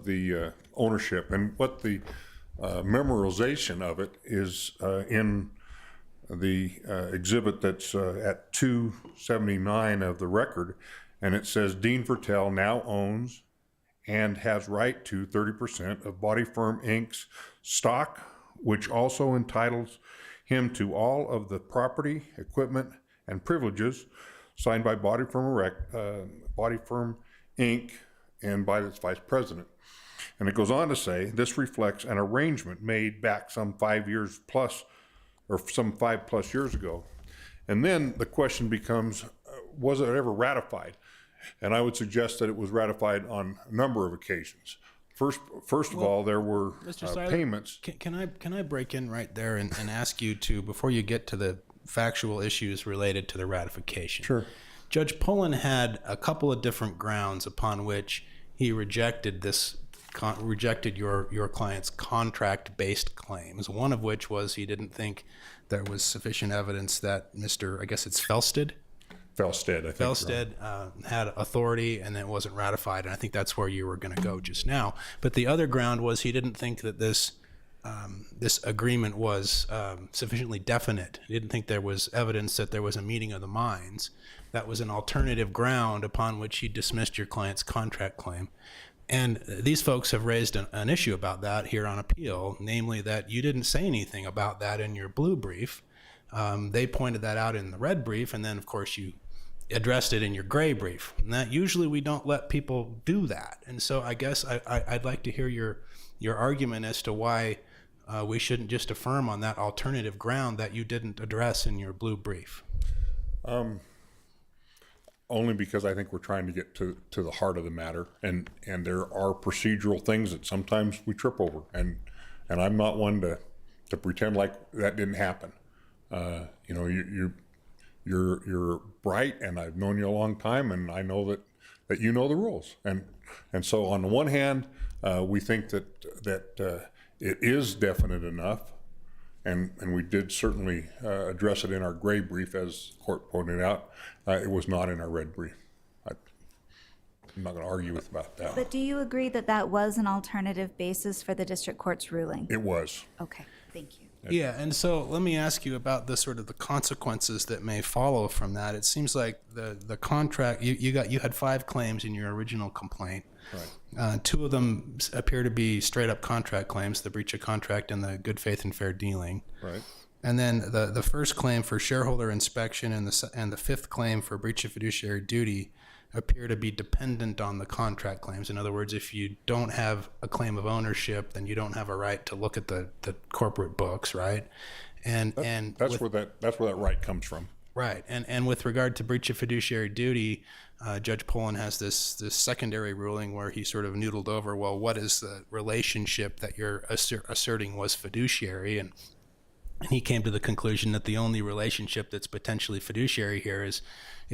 the ownership, and what the memorization of it is in the exhibit that's at 279 of the record, and it says Dean Vertel now owns and has right to 30% of Body Firm Inc.'s stock, which also entitles him to all of the property, equipment, and privileges signed by Body Firm Inc. and by its vice president. And it goes on to say, this reflects an arrangement made back some 5 years plus, or some 5+ years ago. And then the question becomes, was it ever ratified? And I would suggest that it was ratified on a number of occasions. First of all, there were payments. Can I break in right there and ask you to, before you get to the factual issues related to the ratification? Sure. Judge Pullen had a couple of different grounds upon which he rejected this rejected your client's contract-based claims, one of which was he didn't think there was sufficient evidence that I guess it's Felsted? Felsted, I think. Felsted had authority and it wasn't ratified, and I think that's where you were going to go just now. But the other ground was he didn't think that this agreement was sufficiently definite. He didn't think there was evidence that there was a meeting of the minds. That was an alternative ground upon which he dismissed your client's contract claim. And these folks have raised an issue about that here on appeal, namely that you didn't say anything about that in your blue brief. They pointed that out in the red brief, and then, of course, you addressed it in your gray brief. And that usually we don't let people do that. And so I guess I'd like to hear your argument as to why we shouldn't just affirm on that alternative ground that you didn't address in your blue brief. Only because I think we're trying to get to the heart of the matter, and there are procedural things that sometimes we trip over, and I'm not one to pretend like that didn't happen. You know, you're bright, and I've known you a long time, and I know that you know the rules, and so on the one hand, we think that it is definite enough, and we did certainly address it in our gray brief, as the court pointed out. It was not in our red brief. I'm not going to argue about that. But do you agree that that was an alternative basis for the district court's ruling? It was. Okay, thank you. Yeah, and so let me ask you about the sort of the consequences that may follow from that. It seems like the contract, you had 5 claims in your original complaint. Right. 2 of them appear to be straight up contract claims, the breach of contract and the good faith and fair dealing. Right. And then the first claim for shareholder inspection and the 5th claim for breach of fiduciary duty appear to be dependent on the contract claims. In other words, if you don't have a claim of ownership, then you don't have a right to look at the corporate books, right? And that's where that right comes from. Right. And with regard to breach of fiduciary duty, Judge Pullen has this secondary ruling where he sort of noodled over, well, what is the relationship that you're asserting was fiduciary? And he came to the conclusion that the only relationship that's potentially fiduciary here is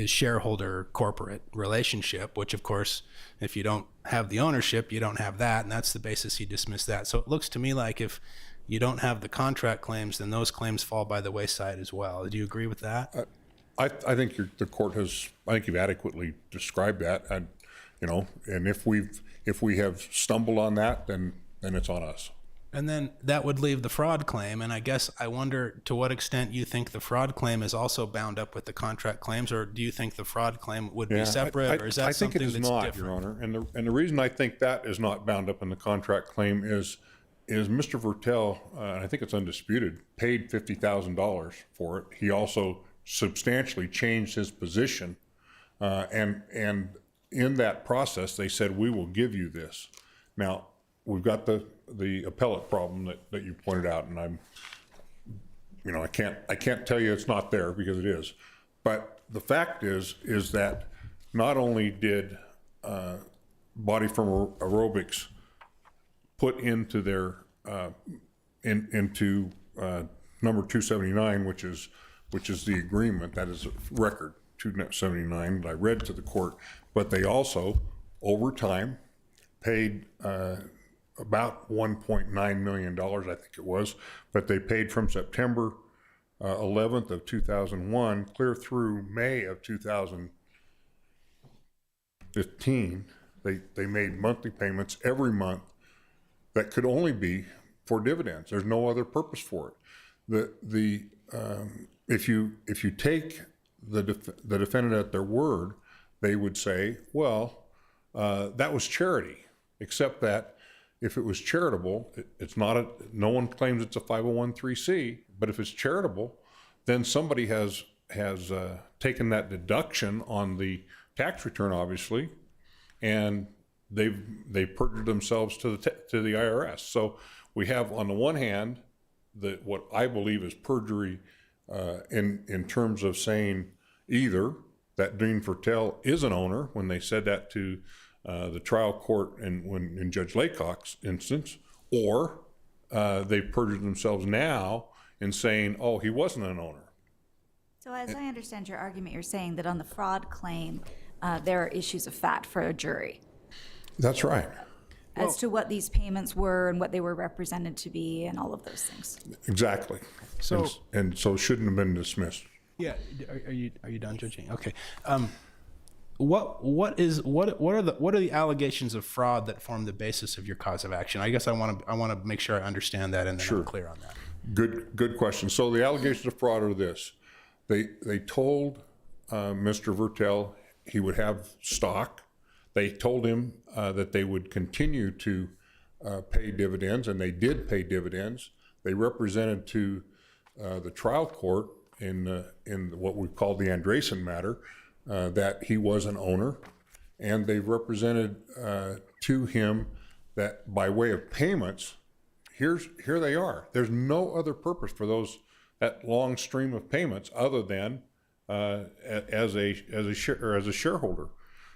shareholder corporate relationship, which of course, if you don't have the ownership, you don't have that. And that's the basis he dismissed that. So it looks to me like if you don't have the contract claims, then those claims fall by the wayside as well. Do you agree with that? I think the court has, I think you've adequately described that. And, you know, and if we have stumbled on that, then it's on us. And then that would leave the fraud claim. And I guess I wonder to what extent you think the fraud claim is also bound up with the contract claims, or do you think the fraud claim would be separate, or is that something that's different? I think it is not, Your Honor. And the reason I think that is not bound up in the contract claim is Mr. Vertel, I think it's undisputed, paid $50,000 for it. He also substantially changed his position. And in that process, they said, we will give you this. Now, we've got the appellate problem that you pointed out, and I can't tell you it's not there, because it is. But the fact is that not only did Body Firm Aerobics put into their into number 279, which is the agreement, that is record 279 that I read to the court, but they also over time paid about $1.9 million, I think it was, but they paid from September 11th of 2001 clear through May of 2015. They made monthly payments every month that could only be for dividends. There's no other purpose for it. If you take the defendant at their word, they would say, well, that was charity, except that if it was charitable, it's not no one claims it's a 501(c), but if it's charitable, then somebody has taken that deduction on the tax return, obviously, and they've perjured themselves to the IRS. So we have, on the one hand, what I believe is perjury in terms of saying either that Dean Vertel is an owner when they said that to the trial court and in Judge Laycock's instance, or they perjured themselves now in saying, oh, he wasn't an owner. So as I understand your argument, you're saying that on the fraud claim, there are issues of fact for a jury. That's right. as to what these payments were and what they were represented to be and all of those things. Exactly. So- And so it shouldn't have been dismissed. Yeah, are you done judging? Okay. What are the allegations of fraud that form the basis of your cause of action? I guess I want to make sure I understand that and then I'm clear on that. Good question. So the allegations of fraud are this: they told Mr. Vertel he would have stock. They told him that they would continue to pay dividends, and they did pay dividends. They represented to the trial court in what we call the Andresen matter that he was an owner, and they've represented to him that by way of payments, here they are. There's no other purpose for that long stream of payments other than as a shareholder.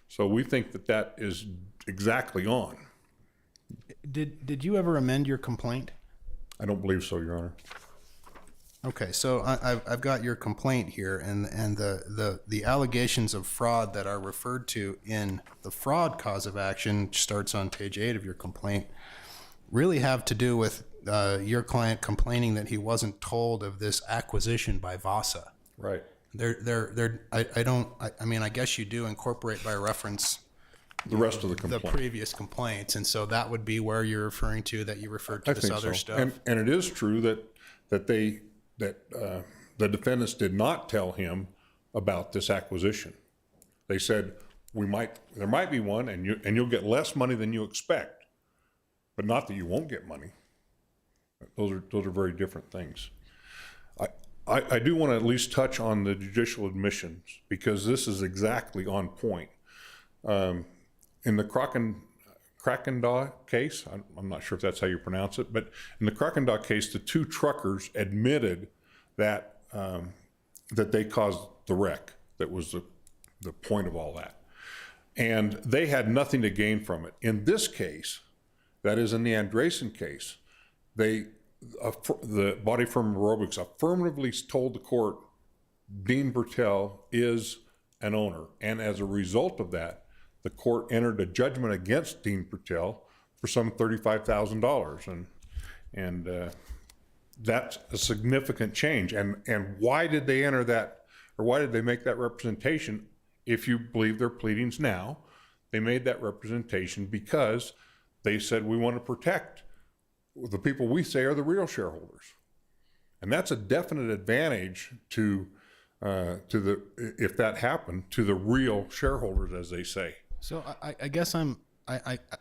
So we think that is exactly on. Did you ever amend your complaint? I don't believe so, Your Honor. Okay, so I've got your complaint here, and the allegations of fraud that are referred to in the fraud cause of action, which starts on page 8 of your complaint, really have to do with your client complaining that he wasn't told of this acquisition by Vasa. Right. I mean, I guess you do incorporate by reference the rest of the complaint, the previous complaints, and so that would be where you're referring to that you referred to this other stuff. And it is true that the defendants did not tell him about this acquisition. They said there might be one, and you'll get less money than you expect, but not that you won't get money. Those are very different things. I do want to at least touch on the judicial admissions, because this is exactly on point. In the Krakendaw case, I'm not sure if that's how you pronounce it, but in the Krakendaw case, the two truckers admitted that that they caused the wreck. That was the point of all that. And they had nothing to gain from it. In this case, that is in the Andresen case, the body firm Aerobics affirmatively told the court Dean Bertel is an owner. And as a result of that, the court entered a judgment against Dean Bertel for some $35,000. And that's a significant change. And why did they enter that, or why did they make that representation? If you believe their pleadings now, they made that representation because they said, we want to protect the people we say are the real shareholders. And that's a definite advantage to if that happened, to the real shareholders, as they say. So I guess I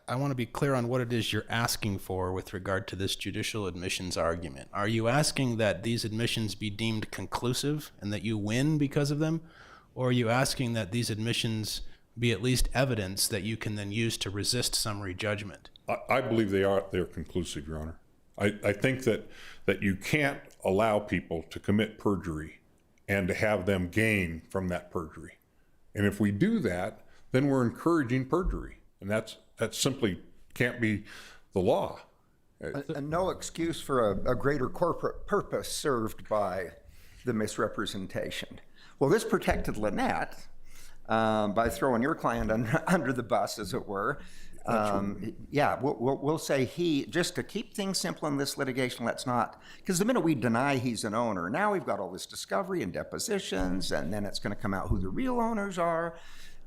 want to be clear on what it is you're asking for with regard to this judicial admissions argument. Are you asking that these admissions be deemed conclusive and that you win because of them? Or are you asking that these admissions be at least evidence that you can then use to resist summary judgment? I believe they're conclusive, Your Honor. I think that you can't allow people to commit perjury and to have them gain from that perjury. And if we do that, then we're encouraging perjury. And that simply can't be the law. And no excuse for a greater corporate purpose served by the misrepresentation. Well, this protected Lynette by throwing your client under the bus, as it were. Yeah, we'll say just to keep things simple in this litigation, let's not, because the minute we deny he's an owner, now we've got all this discovery and depositions, and then it's going to come out who the real owners are.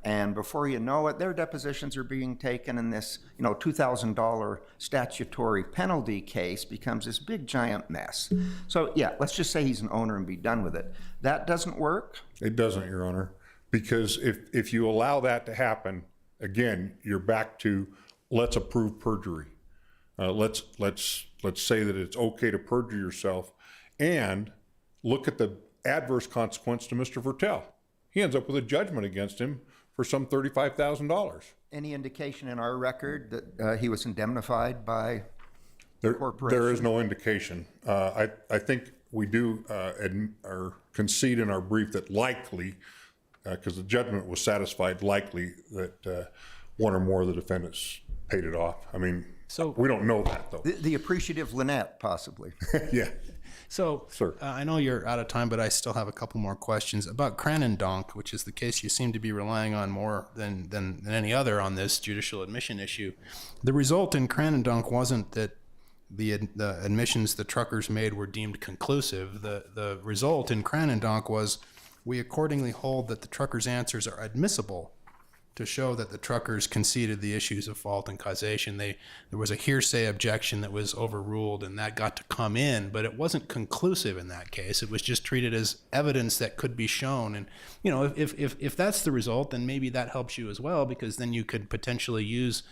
And before you know it, their depositions are being taken, and this, $2,000 statutory penalty case becomes this big giant mess. So yeah, let's just say he's an owner and be done with it. That doesn't work? It doesn't, Your Honor, because if you allow that to happen, again, you're back to let's approve perjury. Let's say that it's okay to perjure yourself, and look at the adverse consequence to Mr. Vertel. He ends up with a judgment against him for some $35,000. Any indication in our record that he was indemnified by the corporation? There is no indication. I think we do or concede in our brief that likely, because the judgment was satisfied, likely that one or more of the defendants paid it off. I mean, so we don't know that, though. The appreciative Lynette, possibly. Yeah. So, Sir. I know you're out of time, but I still have a couple more questions about Cranendonk, which is the case you seem to be relying on more than any other on this judicial admission issue. The result in Cranendonk wasn't that the admissions the truckers made were deemed conclusive. The result in Cranendonk was, we accordingly hold that the truckers' answers are admissible to show that the truckers conceded the issues of fault and causation. There was a hearsay objection that was overruled, and that got to come in, but it wasn't conclusive in that case. It was just treated as evidence that could be shown. And, you know, if that's the result, then maybe that helps you as well, because then you could potentially use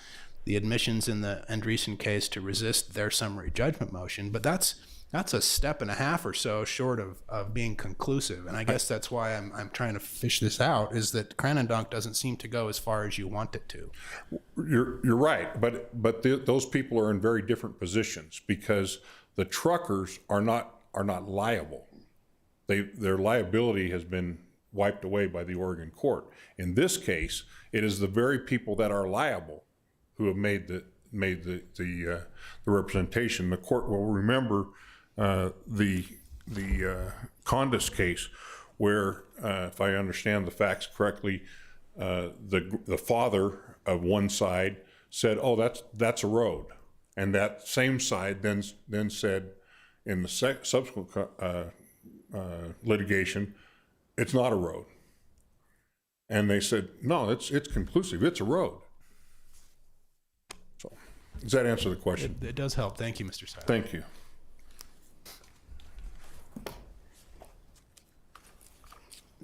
the admissions in the Andreessen case to resist their summary judgment motion. But that's a step and a half or so short of being conclusive. And I guess that's why I'm trying to fish this out, is that Cranendonk doesn't seem to go as far as you want it to. You're right, but those people are in very different positions, because the truckers are not liable. Their liability has been wiped away by the Oregon court. In this case, it is the very people that are liable who have made the representation. The court will remember the Condis case, where, if I understand the facts correctly, the father of one side said, "Oh, that's a road," and that same side then said, in the subsequent litigation, "It's not a road," and they said, "No, it's conclusive. It's a road." So, does that answer the question? It does help. Thank you, Mr. Seiler. Thank you.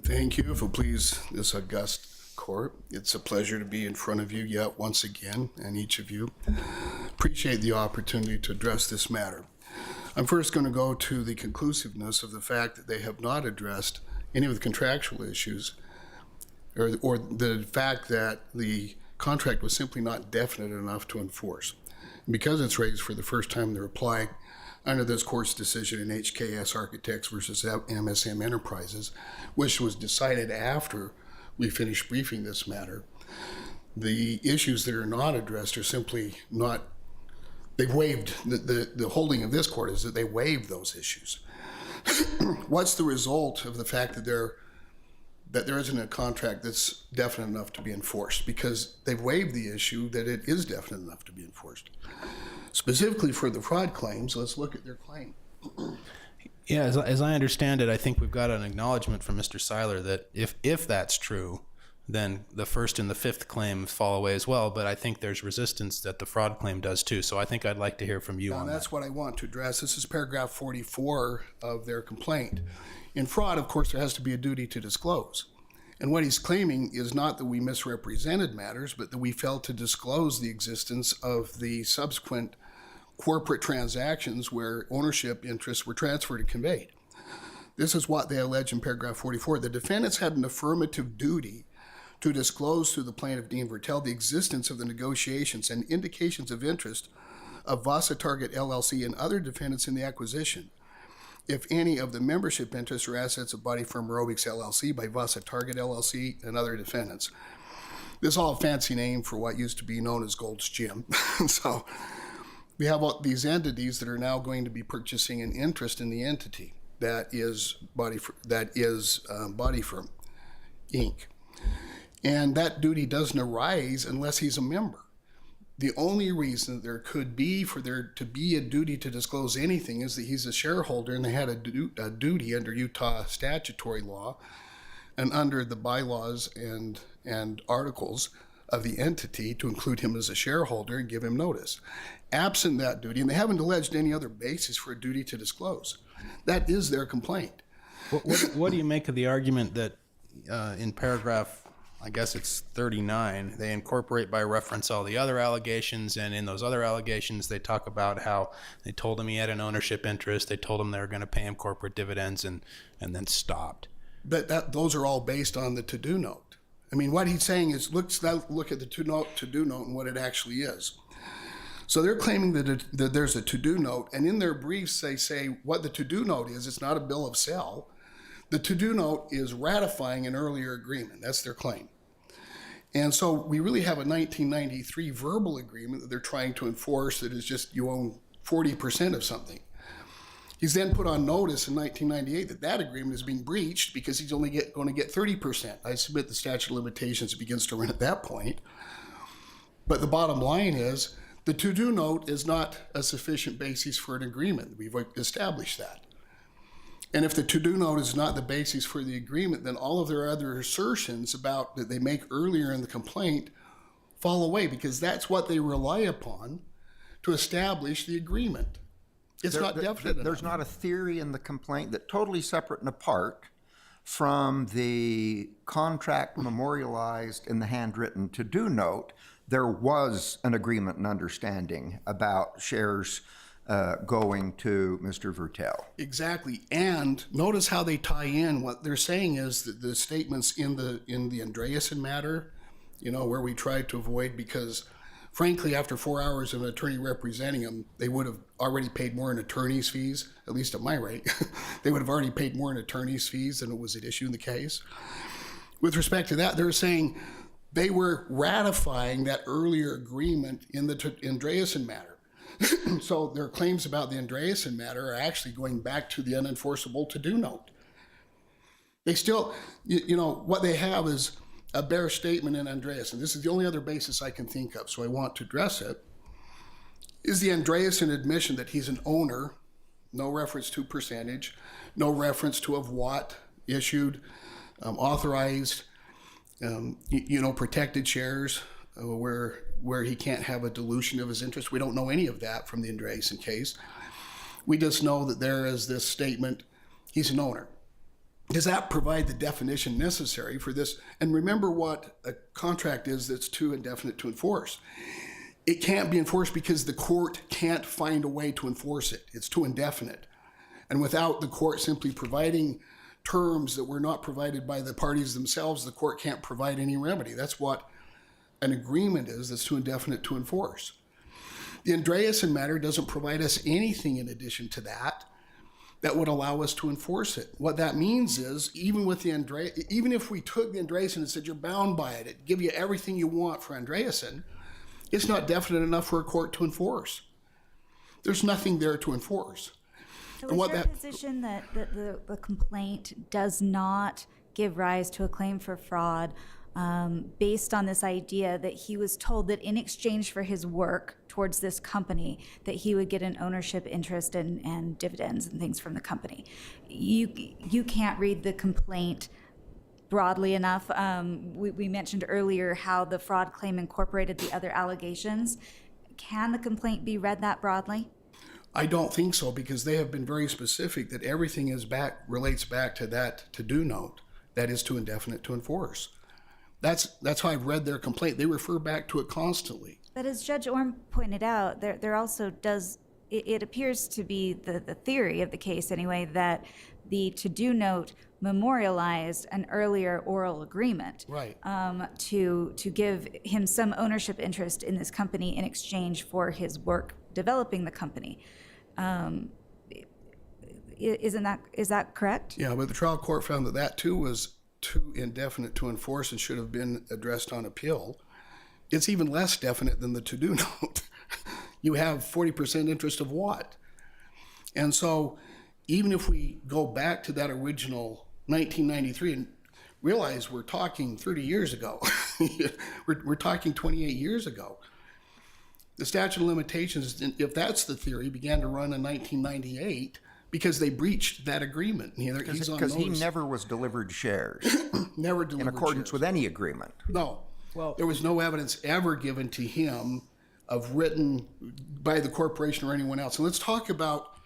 Thank you. If it please this august court, it's a pleasure to be in front of you yet once again, and each of you. Appreciate the opportunity to address this matter. I'm first going to go to the conclusiveness of the fact that they have not addressed any of the contractual issues, or the fact that the contract was simply not definite enough to enforce. And because it's raised for the first time in the reply, under this court's decision in HKS Architects versus MSM Enterprises, which was decided after we finished briefing this matter, the issues that are not addressed are simply not, they've waived, the holding of this court is that they waived those issues. What's the result of the fact that there isn't a contract that's definite enough to be enforced? Because they've waived the issue that it is definite enough to be enforced. Specifically for the fraud claims, let's look at their claim. Yeah, as I understand it, I think we've got an acknowledgement from Mr. Seiler that if that's true, then the first and the fifth claims fall away as well. But I think there's resistance that the fraud claim does too. So I think I'd like to hear from you on that. That's what I want to address. This is paragraph 44 of their complaint. In fraud, of course, there has to be a duty to disclose. And what he's claiming is not that we misrepresented matters, but that we failed to disclose the existence of the subsequent corporate transactions where ownership interests were transferred and conveyed. This is what they allege in paragraph 44. The defendants had an affirmative duty to disclose to the plaintiff, Dean Vertel, the existence of the negotiations and indications of interest of Vasa Target LLC and other defendants in the acquisition, if any, of the membership interests or assets of Body Firm Aerobics LLC by Vasa Target LLC and other defendants. This is all a fancy name for what used to be known as Gold's Gym. So we have all these entities that are now going to be purchasing an interest in the entity that is Body Firm Inc. And that duty doesn't arise unless he's a member. The only reason that there could be for there to be a duty to disclose anything is that he's a shareholder and they had a duty under Utah statutory law and under the bylaws and articles of the entity to include him as a shareholder and give him notice. Absent that duty, and they haven't alleged any other basis for a duty to disclose. That is their complaint. What do you make of the argument that in paragraph, I guess it's 39, they incorporate by reference all the other allegations, and in those other allegations they talk about how they told him he had an ownership interest, they told him they were going to pay him corporate dividends, and then stopped. But those are all based on the to-do note. I mean, what he's saying is look at the to-do note and what it actually is. So they're claiming that there's a to-do note, and in their briefs they say what the to-do note is. It's not a bill of sale. The to-do note is ratifying an earlier agreement. That's their claim. And so we really have a 1993 verbal agreement that they're trying to enforce that is just you own 40% of something. He's then put on notice in 1998 that that agreement is being breached because he's only going to get 30%. I submit the statute of limitations begins to run at that point. But the bottom line is the to-do note is not a sufficient basis for an agreement. We've established that. And if the to-do note is not the basis for the agreement, then all of their other assertions about that they make earlier in the complaint fall away because that's what they rely upon to establish the agreement. It's not definite. There's not a theory in the complaint that totally separate and apart from the contract memorialized in the handwritten to-do note. There was an agreement and understanding about shares going to Mr. Vertel. Exactly. And notice how they tie in. What they're saying is that the statements in the Andreasen matter, you know, where we tried to avoid, because frankly, after 4 hours of an attorney representing him, they would have already paid more in attorney's fees, at least at my rate. They would have already paid more in attorney's fees than it was at issue in the case. With respect to that, they're saying they were ratifying that earlier agreement in the Andreasen matter. So their claims about the Andreasen matter are actually going back to the unenforceable to-do note. They still, you know, what they have is a bare statement in Andreasen. This is the only other basis I can think of, so I want to address it. Is the Andreasen admission that he's an owner, no reference to percentage, no reference to of what, issued, authorized, you know, protected shares, where he can't have a dilution of his interest. We don't know any of that from the Andreasen case. We just know that there is this statement, he's an owner. Does that provide the definition necessary for this? And remember what a contract is that's too indefinite to enforce. It can't be enforced because the court can't find a way to enforce it. It's too indefinite. And without the court simply providing terms that were not provided by the parties themselves, the court can't provide any remedy. That's what an agreement is that's too indefinite to enforce. The Andreasen matter doesn't provide us anything in addition to that would allow us to enforce it. What that means is, even if we took the Andreasen and said you're bound by it, it'd give you everything you want for Andreasen, it's not definite enough for a court to enforce. There's nothing there to enforce. So is your position that the complaint does not give rise to a claim for fraud based on this idea that he was told that in exchange for his work towards this company, that he would get an ownership interest and dividends and things from the company? You can't read the complaint broadly enough. We mentioned earlier how the fraud claim incorporated the other allegations. Can the complaint be read that broadly? I don't think so, because they have been very specific that everything relates back to that to-do note that is too indefinite to enforce. That's how I've read their complaint. They refer back to it constantly. But as Judge Orm pointed out, there also it appears to be the theory of the case anyway, that the to-do note memorialized an earlier oral agreement, right, to give him some ownership interest in this company in exchange for his work developing the company. Is that correct? Yeah, but the trial court found that too was too indefinite to enforce and should have been addressed on appeal. It's even less definite than the to-do note. You have 40% interest of what? And so even if we go back to that original 1993 and realize we're talking 30 years ago, we're talking 28 years ago. The statute of limitations, if that's the theory, began to run in 1998 because they breached that agreement. Because he never was delivered shares. Never delivered in accordance shares. with any agreement. No. Well, there was no evidence ever given to him of written by the corporation or anyone else. And let's talk about,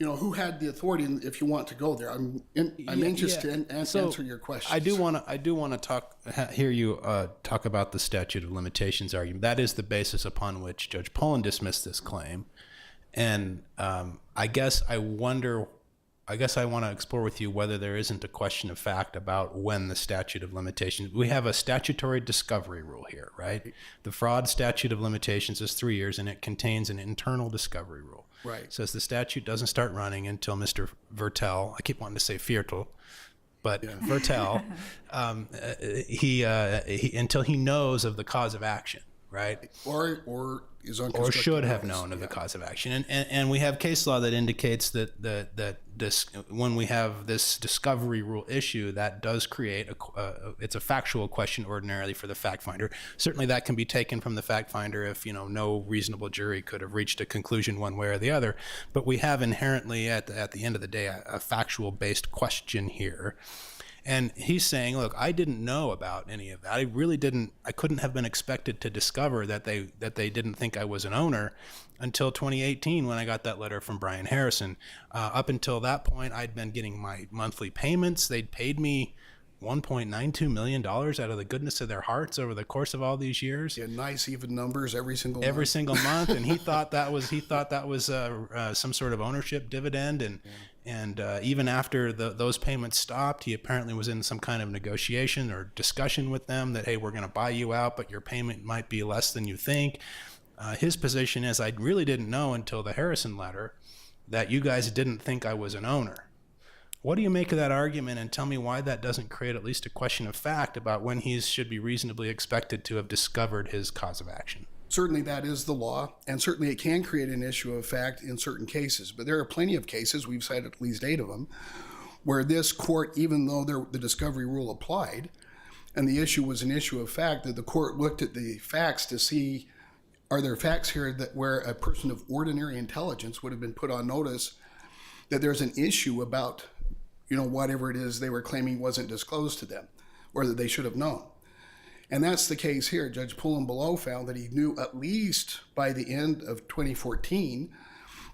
who had the authority. If you want to go there, I'm anxious to answer your question. I do want to hear you talk about the statute of limitations argument. That is the basis upon which Judge Pullen dismissed this claim. And I guess I want to explore with you whether there isn't a question of fact about when the statute of limitations. We have a statutory discovery rule here, right? The fraud statute of limitations is 3 years, and it contains an internal discovery rule. Right. It says the statute doesn't start running until Mr. Vertel, I keep wanting to say Viertel, but yeah. Vertel, he until he knows of the cause of action. right? Or is on Or constructive should have notice. known of the cause of action. And we have case law that indicates that when we have this discovery rule issue, that does create it's a factual question ordinarily for the fact finder. Certainly that can be taken from the fact finder if, no reasonable jury could have reached a conclusion one way or the other. But we have inherently at the end of the day a factual based question here. And he's saying, look, I didn't know about any of that. I couldn't have been expected to discover that they didn't think I was an owner until 2018 when I got that letter from Brian Harrison. Up until that point, I'd been getting my monthly payments. They'd paid me $1.92 million out of the goodness of their hearts over the course of all these years. Yeah, nice even numbers every single month. And he thought that was some sort of ownership dividend. And even after those payments stopped, he apparently was in some kind of negotiation or discussion with them that, hey, we're going to buy you out, but your payment might be less than you think. His position is, I really didn't know until the Harrison letter that you guys didn't think I was an owner. What do you make of that argument, and tell me why that doesn't create at least a question of fact about when he should be reasonably expected to have discovered his cause of action? Certainly that is the law, and certainly it can create an issue of fact in certain cases. But there are plenty of cases, we've cited at least 8 of them, where this court, even though the discovery rule applied, and the issue was an issue of fact, that the court looked at the facts to see, are there facts here that where a person of ordinary intelligence would have been put on notice that there's an issue about, whatever it is they were claiming wasn't disclosed to them, or that they should have known. And that's the case here. Judge Pullen below found that he knew at least by the end of 2014,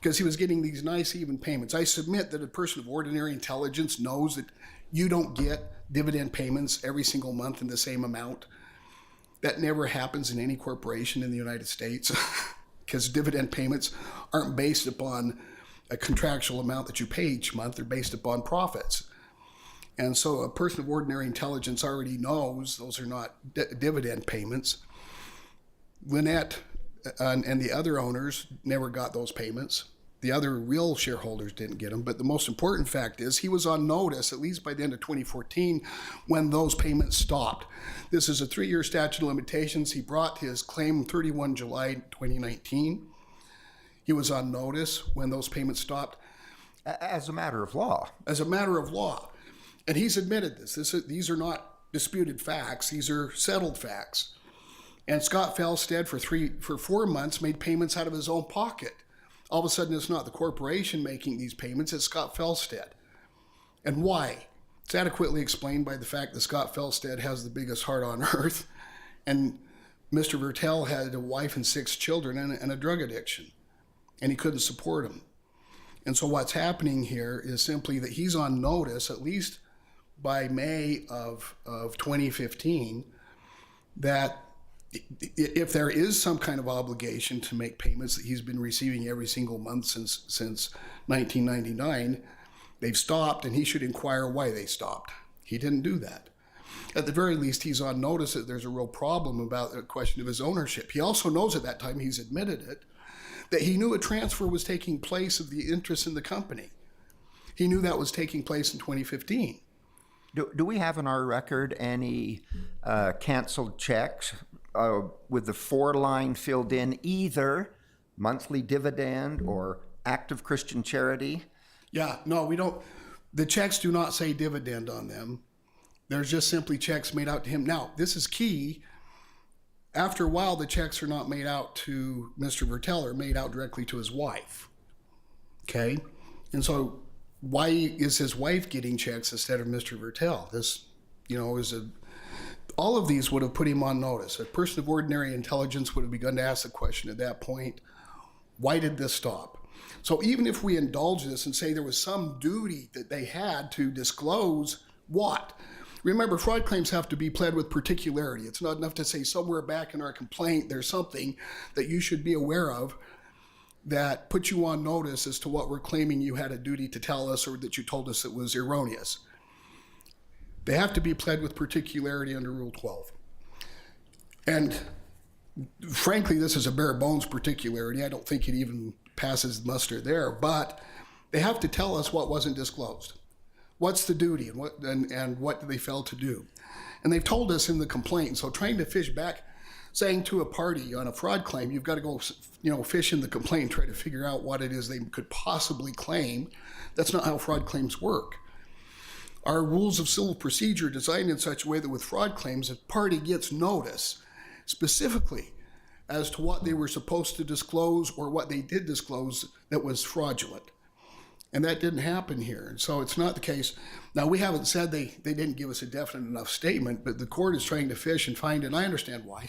because he was getting these nice even payments. I submit that a person of ordinary intelligence knows that you don't get dividend payments every single month in the same amount. That never happens in any corporation in the United States, because dividend payments aren't based upon a contractual amount that you pay each month. They're based upon profits. And so a person of ordinary intelligence already knows those are not dividend payments. Lynette and the other owners never got those payments. The other real shareholders didn't get them. But the most important fact is he was on notice, at least by the end of 2014, when those payments stopped. This is a 3-year statute of limitations. He brought his claim 31 July 2019. He was on notice when those payments stopped. As a matter of law. As a matter of law. And he's admitted this. These are not disputed facts. These are settled facts. And Scott Felstead for 4 months made payments out of his own pocket. All of a sudden, it's not the corporation making these payments, it's Scott Felstead. And why? It's adequately explained by the fact that Scott Felstead has the biggest heart on earth, and Mr. Vertel had a wife and 6 children and a drug addiction, and he couldn't support them. And so what's happening here is simply that he's on notice, at least by May of 2015, that if there is some kind of obligation to make payments that he's been receiving every single month since 1999, they've stopped, and he should inquire why they stopped. He didn't do that. At the very least, he's on notice that there's a real problem about the question of his ownership. He also knows at that time, he's admitted it, that he knew a transfer was taking place of the interest in the company. He knew that was taking place in 2015. Do we have in our record any canceled checks with the 4 line filled in, either monthly dividend or act of Christian charity? Yeah, no, we don't. The checks do not say dividend on them. There's just simply checks made out to him. Now, this is key. After a while, the checks are not made out to Mr. Vertel, they're made out directly to his wife. Okay? And so why is his wife getting checks instead of Mr. Vertel? This, all of these would have put him on notice. A person of ordinary intelligence would have begun to ask the question at that point, why did this stop? So even if we indulge this and say there was some duty that they had to disclose what? Remember, fraud claims have to be pled with particularity. It's not enough to say somewhere back in our complaint there's something that you should be aware of that puts you on notice as to what we're claiming you had a duty to tell us or that you told us it was erroneous. They have to be pled with particularity under Rule 12. And frankly, this is a bare bones particularity. I don't think it even passes muster there, but they have to tell us what wasn't disclosed. What's the duty and what they failed to do? And they've told us in the complaint. So trying to fish back saying to a party on a fraud claim, you've got to go, fish in the complaint and try to figure out what it is they could possibly claim. That's not how fraud claims work. Our rules of civil procedure are designed in such a way that with fraud claims, a party gets notice specifically as to what they were supposed to disclose or what they did disclose that was fraudulent. And that didn't happen here. And so it's not the case. Now, we haven't said they didn't give us a definite enough statement, but the court is trying to fish and find, and I understand why,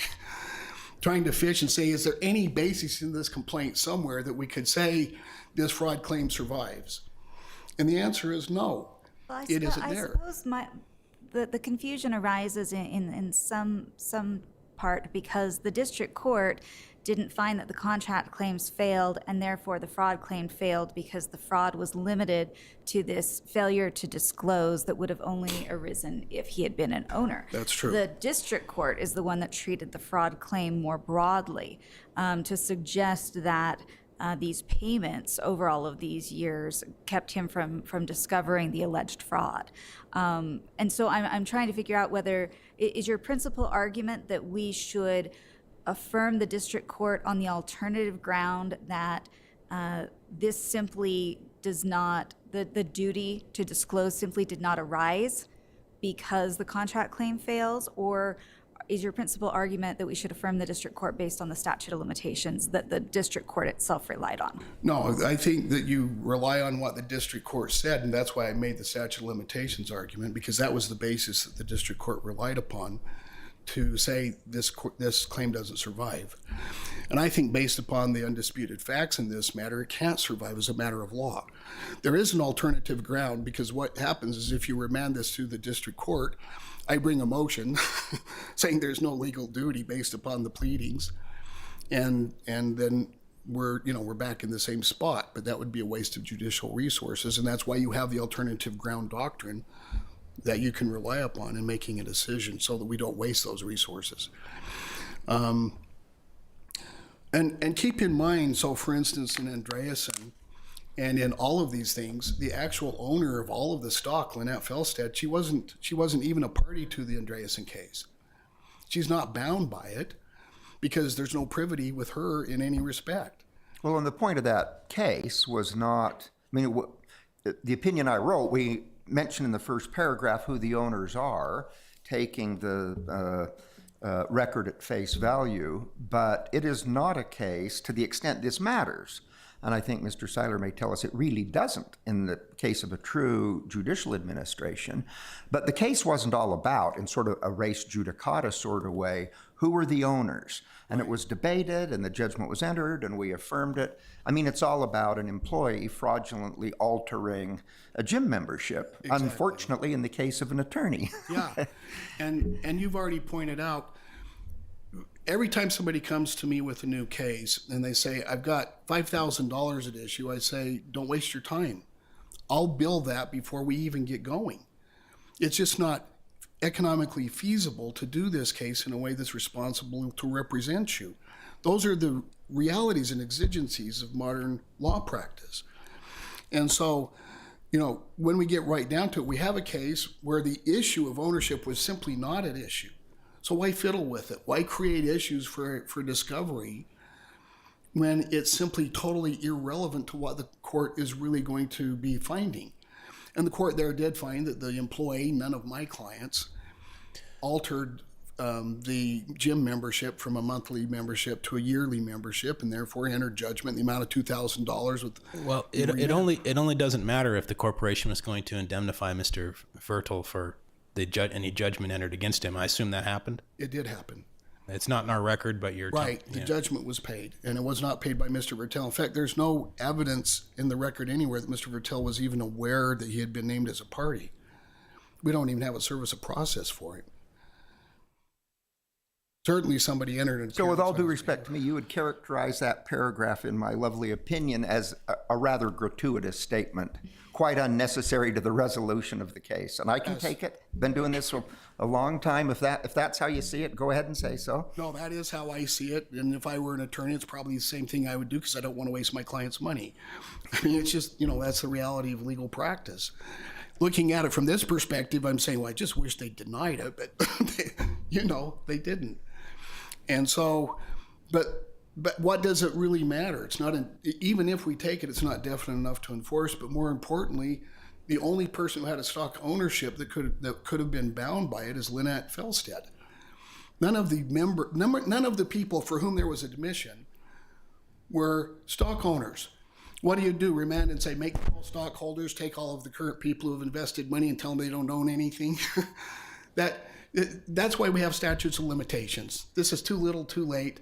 trying to fish and say, is there any basis in this complaint somewhere that we could say this fraud claim survives? And the answer is no. Well, it isn't I there. suppose the confusion arises in some part because the district court didn't find that the contract claims failed, and therefore the fraud claim failed because the fraud was limited to this failure to disclose that would have only arisen if he had been an owner. That's true. The district court is the one that treated the fraud claim more broadly to suggest that these payments over all of these years kept him from discovering the alleged fraud. And so I'm trying to figure out whether, is your principal argument that we should affirm the district court on the alternative ground that this simply does not, the duty to disclose simply did not arise because the contract claim fails? Or is your principal argument that we should affirm the district court based on the statute of limitations that the district court itself relied on? No, I think that you rely on what the district court said, and that's why I made the statute of limitations argument, because that was the basis that the district court relied upon to say this claim doesn't survive. And I think based upon the undisputed facts in this matter, it can't survive as a matter of law. There is an alternative ground, because what happens is if you remand this to the district court, I bring a motion saying there's no legal duty based upon the pleadings, and then we're back in the same spot. But that would be a waste of judicial resources, and that's why you have the alternative ground doctrine that you can rely upon in making a decision, so that we don't waste those resources. And keep in mind, so for instance, in Andreasen, and in all of these things, the actual owner of all of the stock, Lynette Felstead, she wasn't even a party to the Andreasen case. She's not bound by it because there's no privity with her in any respect. Well, and the point of that case was not, the opinion I wrote, we mentioned in the first paragraph who the owners are, taking the record at face value, but it is not a case to the extent this matters. And I think Mr. Seiler may tell us it really doesn't in the case of a true judicial administration. But the case wasn't all about, in sort of a res judicata sort of way, who were the owners. And it was debated, and the judgment was entered, and we affirmed it. It's all about an employee fraudulently altering a gym membership, exactly. Unfortunately, in the case of an attorney. Yeah, and you've already pointed out, every time somebody comes to me with a new case and they say, I've got $5,000 at issue, I say, don't waste your time. I'll bill that before we even get going. It's just not economically feasible to do this case in a way that's responsible to represent you. Those are the realities and exigencies of modern law practice. And so, when we get right down to it, we have a case where the issue of ownership was simply not at issue. So why fiddle with it? Why create issues for discovery when it's simply totally irrelevant to what the court is really going to be finding? And the court there did find that the employee, none of my clients, altered the gym membership from a monthly membership to a yearly membership, and therefore entered judgment in the amount of $2,000 with. Well, it only doesn't matter if the corporation was going to indemnify Mr. Vertel for any judgment entered against him. I assume that happened? It did happen. It's not in our record, but you're right. The judgment was paid, and it was not paid by Mr. Vertel. In fact, there's no evidence in the record anywhere that Mr. Vertel was even aware that he had been named as a party. We don't even have a service of process for it. Certainly somebody entered it. So with all due respect to me, you would characterize that paragraph, in my lovely opinion, as a rather gratuitous statement, quite unnecessary to the resolution of the case. And I can take it. Been doing this for a long time. If that's how you see it, go ahead and say so. No, that is how I see it. And if I were an attorney, it's probably the same thing I would do, because I don't want to waste my client's money. It's just, that's the reality of legal practice. Looking at it from this perspective, I'm saying, well, I just wish they denied it, but they didn't. And so, but what does it really matter? It's not, even if we take it, it's not definite enough to enforce. But more importantly, the only person who had a stock ownership that could have been bound by it is Lynette Felstead. None of the people for whom there was admission were stock owners. What do? Remand and say, make all stockholders, take all of the current people who have invested money and tell them they don't own anything? That's why we have statutes of limitations. This is too little, too late.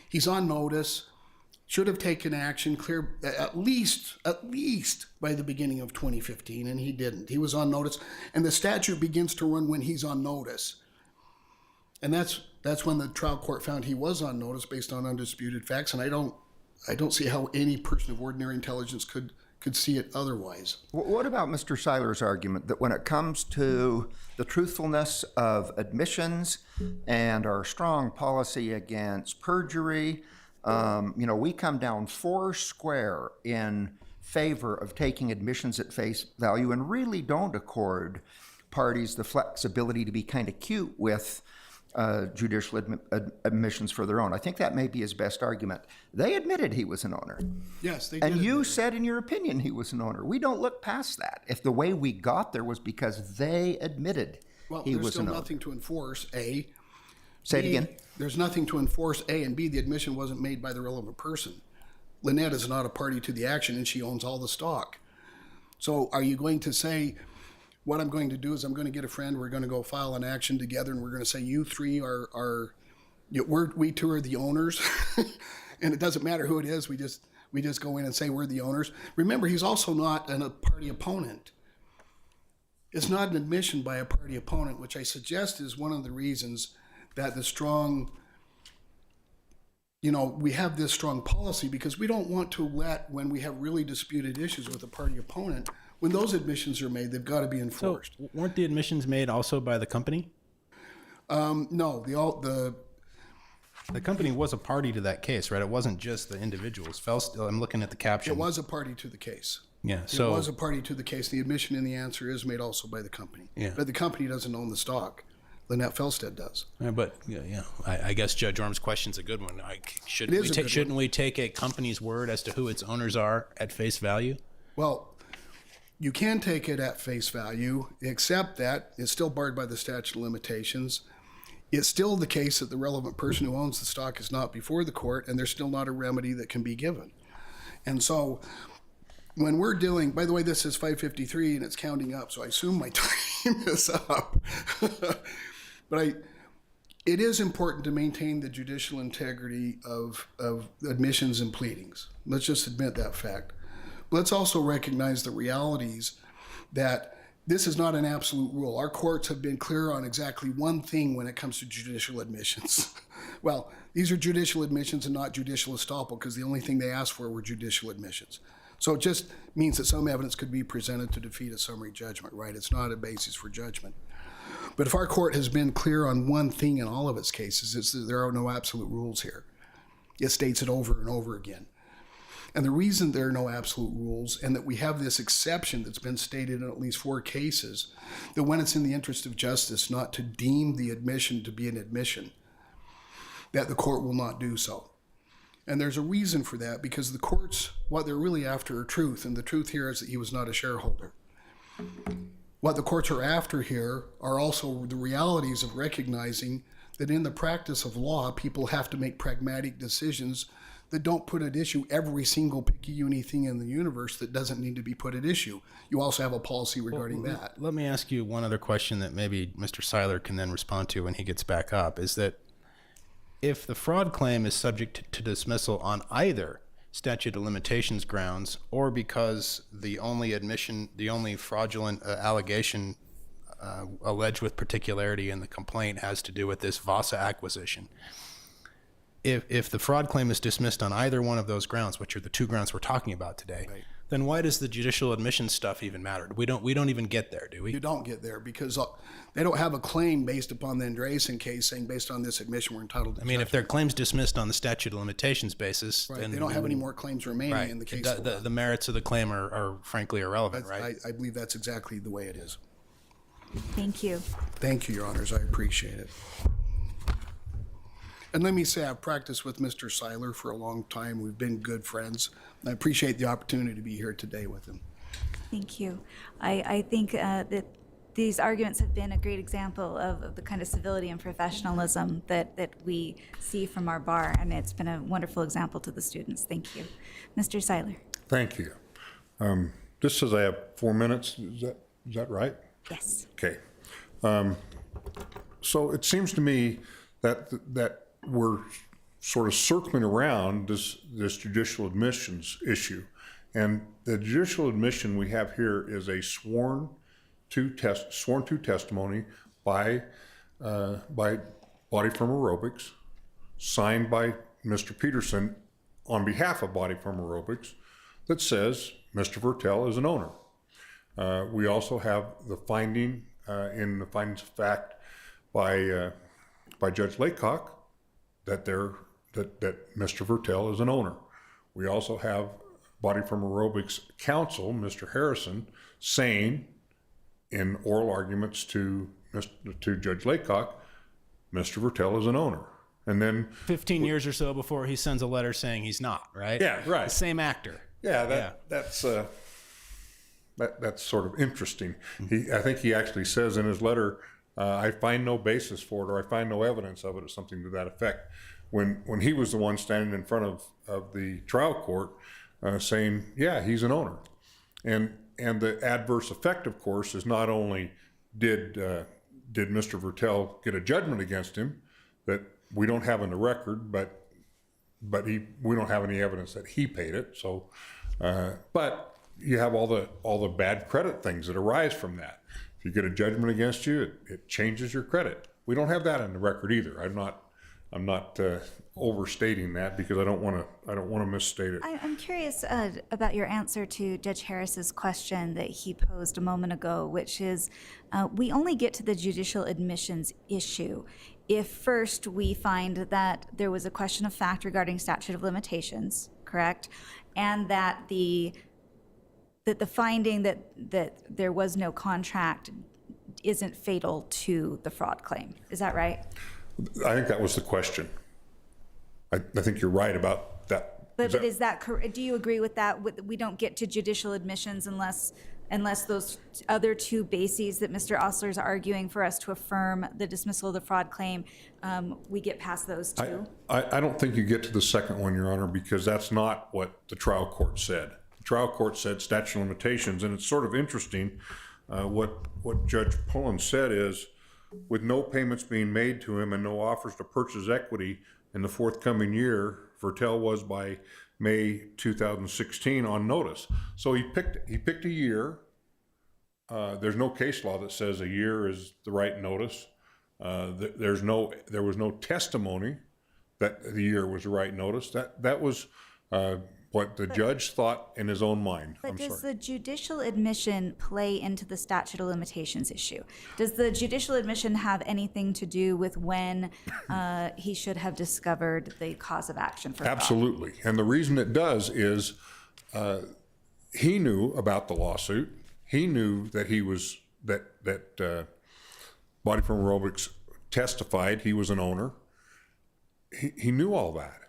He's on notice, should have taken action clear at least by the beginning of 2015, and he didn't. He was on notice, and the statute begins to run when he's on notice. And that's when the trial court found he was on notice based on undisputed facts, and I don't see how any person of ordinary intelligence could see it otherwise. What about Mr. Seiler's argument that when it comes to the truthfulness of admissions and our strong policy against perjury, we come down four square in favor of taking admissions at face value and really don't accord parties the flexibility to be kind of cute with judicial admissions for their own. I think that may be his best argument. They admitted he was an owner. Yes, they did. And you said in your opinion he was an owner. We don't look past that. If the way we got there was because they admitted he was an owner. There's still nothing to enforce, A. Say it again. There's nothing to enforce, A, and B, the admission wasn't made by the relevant person. Lynette is not a party to the action, and she owns all the stock. So are you going to say, what I'm going to do is I'm going to get a friend, we're going to go file an action together, and we're going to say you three we two are the owners, and it doesn't matter who it is, we just go in and say we're the owners. Remember, he's also not a party opponent. It's not an admission by a party opponent, which I suggest is one of the reasons that the strong, we have this strong policy, because we don't want to when we have really disputed issues with a party opponent, when those admissions are made, they've got to be enforced. So weren't the admissions made also by the company? No, the company was a party to that case, right? It wasn't just the individuals. I'm looking at the caption. It was a party to the case. Yeah, It was a party to the case. The admission and the answer is made also by the company. Yeah. But the company doesn't own the stock. Lynette Felstead does. I guess Judge Orm's question's a good one. Shouldn't we take a company's word as to who its owners are at face value? Well, you can take it at face value, except that it's still barred by the statute of limitations. It's still the case that the relevant person who owns the stock is not before the court, and there's still not a remedy that can be given. And so when we're dealing, by the way, this is 5:53 and it's counting up, so I assume my time is up. But it is important to maintain the judicial integrity of admissions and pleadings. Let's just admit that fact. Let's also recognize the realities that this is not an absolute rule. Our courts have been clear on exactly one thing when it comes to judicial admissions. Well, these are judicial admissions and not judicial estoppel, because the only thing they asked for were judicial admissions. So it just means that some evidence could be presented to defeat a summary judgment, right? It's not a basis for judgment. But if our court has been clear on one thing in all of its cases, it's that there are no absolute rules here. It states it over and over again. And the reason there are no absolute rules, and that we have this exception that's been stated in at least 4 cases, that when it's in the interest of justice not to deem the admission to be an admission, that the court will not do so. And there's a reason for that, because the courts, what they're really after are truth, and the truth here is that he was not a shareholder. What the courts are after here are also the realities of recognizing that in the practice of law, people have to make pragmatic decisions that don't put at issue every single picky-uni thing in the universe that doesn't need to be put at issue. You also have a policy regarding that. Let me ask you one other question that maybe Mr. Seiler can then respond to when he gets back up, is that if the fraud claim is subject to dismissal on either statute of limitations grounds, or because the only fraudulent allegation alleged with particularity in the complaint has to do with this Vasa acquisition, if the fraud claim is dismissed on either one of those grounds, which are the 2 grounds we're talking about today, right, then why does the judicial admission stuff even matter? We don't even get there, do we? You don't get there, because they don't have a claim based upon the Andreessen case saying based on this admission we're entitled to. I mean, if their claim's dismissed on the statute of limitations basis, right, then they don't have any more claims remaining in the case. The merits of the claim are frankly irrelevant, right? I believe that's exactly the way it is. Thank you. Thank you, Your Honors. I appreciate it. And let me say, I've practiced with Mr. Seiler for a long time. We've been good friends. I appreciate the opportunity to be here today with him. Thank you. I think that these arguments have been a great example of the kind of civility and professionalism that we see from our bar, and it's been a wonderful example to the students. Thank you. Mr. Seiler. Thank you. This says I have 4 minutes. Is that right? Yes. Okay. So it seems to me that we're sort of circling around this judicial admissions issue. And the judicial admission we have here is a sworn to testimony by Body Firm Aerobics, signed by Mr. Peterson on behalf of Body Firm Aerobics, that says Mr. Vertel is an owner. We also have the finding in the findings of fact by Judge Laycock that Mr. Vertel is an owner. We also have Body Firm Aerobics counsel, Mr. Harrison, saying in oral arguments to Judge Laycock, Mr. Vertel is an owner. And then 15 years or so before he sends a letter saying he's not, right? Yeah, right. The same actor. Yeah, that's sort of interesting. I think he actually says in his letter, I find no basis for it, or I find no evidence of it, or something to that effect. When he was the one standing in front of the trial court saying, yeah, he's an owner. And the adverse effect, of course, is not only did Mr. Vertel get a judgment against him that we don't have in the record, but we don't have any evidence that he paid it. So, but you have all the bad credit things that arise from that. If you get a judgment against you, it changes your credit. We don't have that in the record either. I'm not overstating that because I don't want to misstate it. I'm curious about your answer to Judge Harris's question that he posed a moment ago, which is we only get to the judicial admissions issue if first we find that there was a question of fact regarding statute of limitations, correct? And that the finding that there was no contract isn't fatal to the fraud claim. Is that right? I think that was the question. I think you're right about that. But is that correct? Do you agree with that? We don't get to judicial admissions unless those other two bases that Mr. Osler is arguing for us to affirm the dismissal of the fraud claim, we get past those two? I don't think you get to the second one, Your Honor, because that's not what the trial court said. The trial court said statute of limitations, and it's sort of interesting. What Judge Pullen said is, with no payments being made to him and no offers to purchase equity in the forthcoming year, Vertel was by May 2016 on notice. So he picked a year. There's no case law that says a year is the right notice. There was no testimony that the year was the right notice. That was what the judge thought in his own mind. But does the judicial admission play into the statute of limitations issue? Does the judicial admission have anything to do with when he should have discovered the cause of action for fraud? Absolutely. And the reason it does is he knew about the lawsuit. He knew that that Body Firm Aerobics testified he was an owner. He knew all that.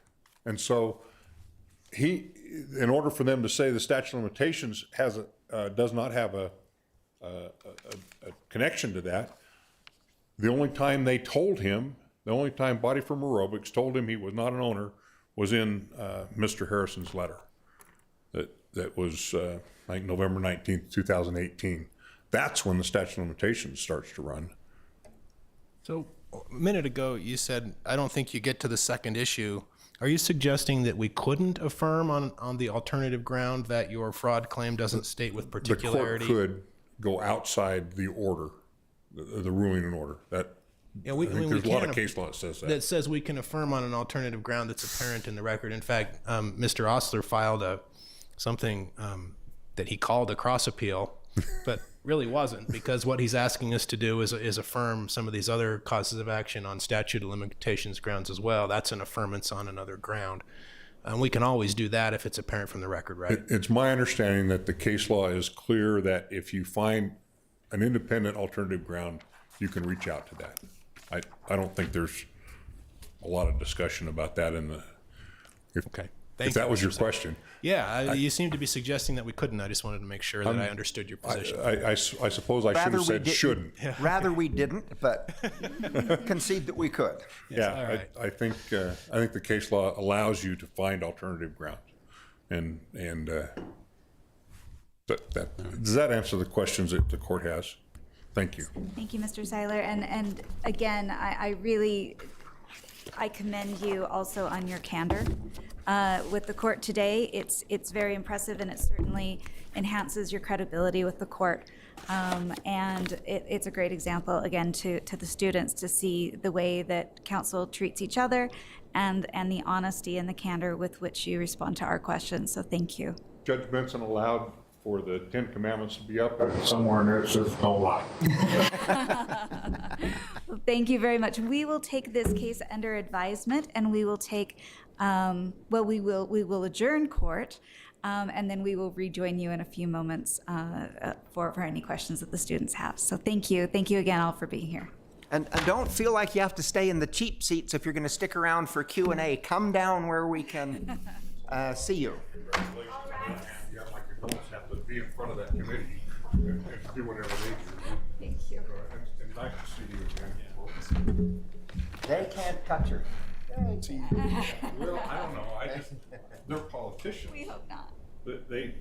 And so in order for them to say the statute of limitations does not have a connection to that, the only time Body Firm Aerobics told him he was not an owner was in Mr. Harrison's letter. That was I think November 19th, 2018. That's when the statute of limitations starts to run. So a minute ago you said, I don't think you get to the second issue. Are you suggesting that we couldn't affirm on the alternative ground that your fraud claim doesn't state with particularity? The court could go outside the order, the ruling and order. I think there's a lot of case law that says that. That says we can affirm on an alternative ground that's apparent in the record. In fact, Mr. Osler filed something that he called a cross appeal, but really wasn't, because what he's asking us to do is affirm some of these other causes of action on statute of limitations grounds as well. That's an affirmance on another ground. And we can always do that if it's apparent from the record, right? It's my understanding that the case law is clear that if you find an independent alternative ground, you can reach out to that. I don't think there's a lot of discussion about that in the, Okay. if that was your question. Yeah, you seem to be suggesting that we couldn't. I just wanted to make sure that I understood your position. I suppose I should have said shouldn't. Rather we didn't, but concede that we could. Yeah, all right. I think the case law allows you to find alternative grounds, and does that answer the questions that the court has? Thank you. Thank you, Mr. Seiler. And again, I commend you also on your candor with the court today. It's very impressive, and it certainly enhances your credibility with the court. And it's a great example, again, to the students to see the way that counsel treats each other and the honesty and the candor with which you respond to our questions. So thank you. Judge Benson allowed for the 10 Commandments to be up there. Somewhere in there it says don't lie. Well, thank you very much. We will take this case under advisement, and we will take, we will adjourn court, and then we will rejoin you in a few moments for any questions that the students have. So thank you. Thank you again all for being here. And don't feel like you have to stay in the cheap seats if you're going to stick around for Q&A. Come down where we can see you. Yeah, like you almost have to be in front of that committee and do whatever they do. Thank you. And nice to see you again. They can't cut your. Well, I don't know. They're politicians. We hope not. They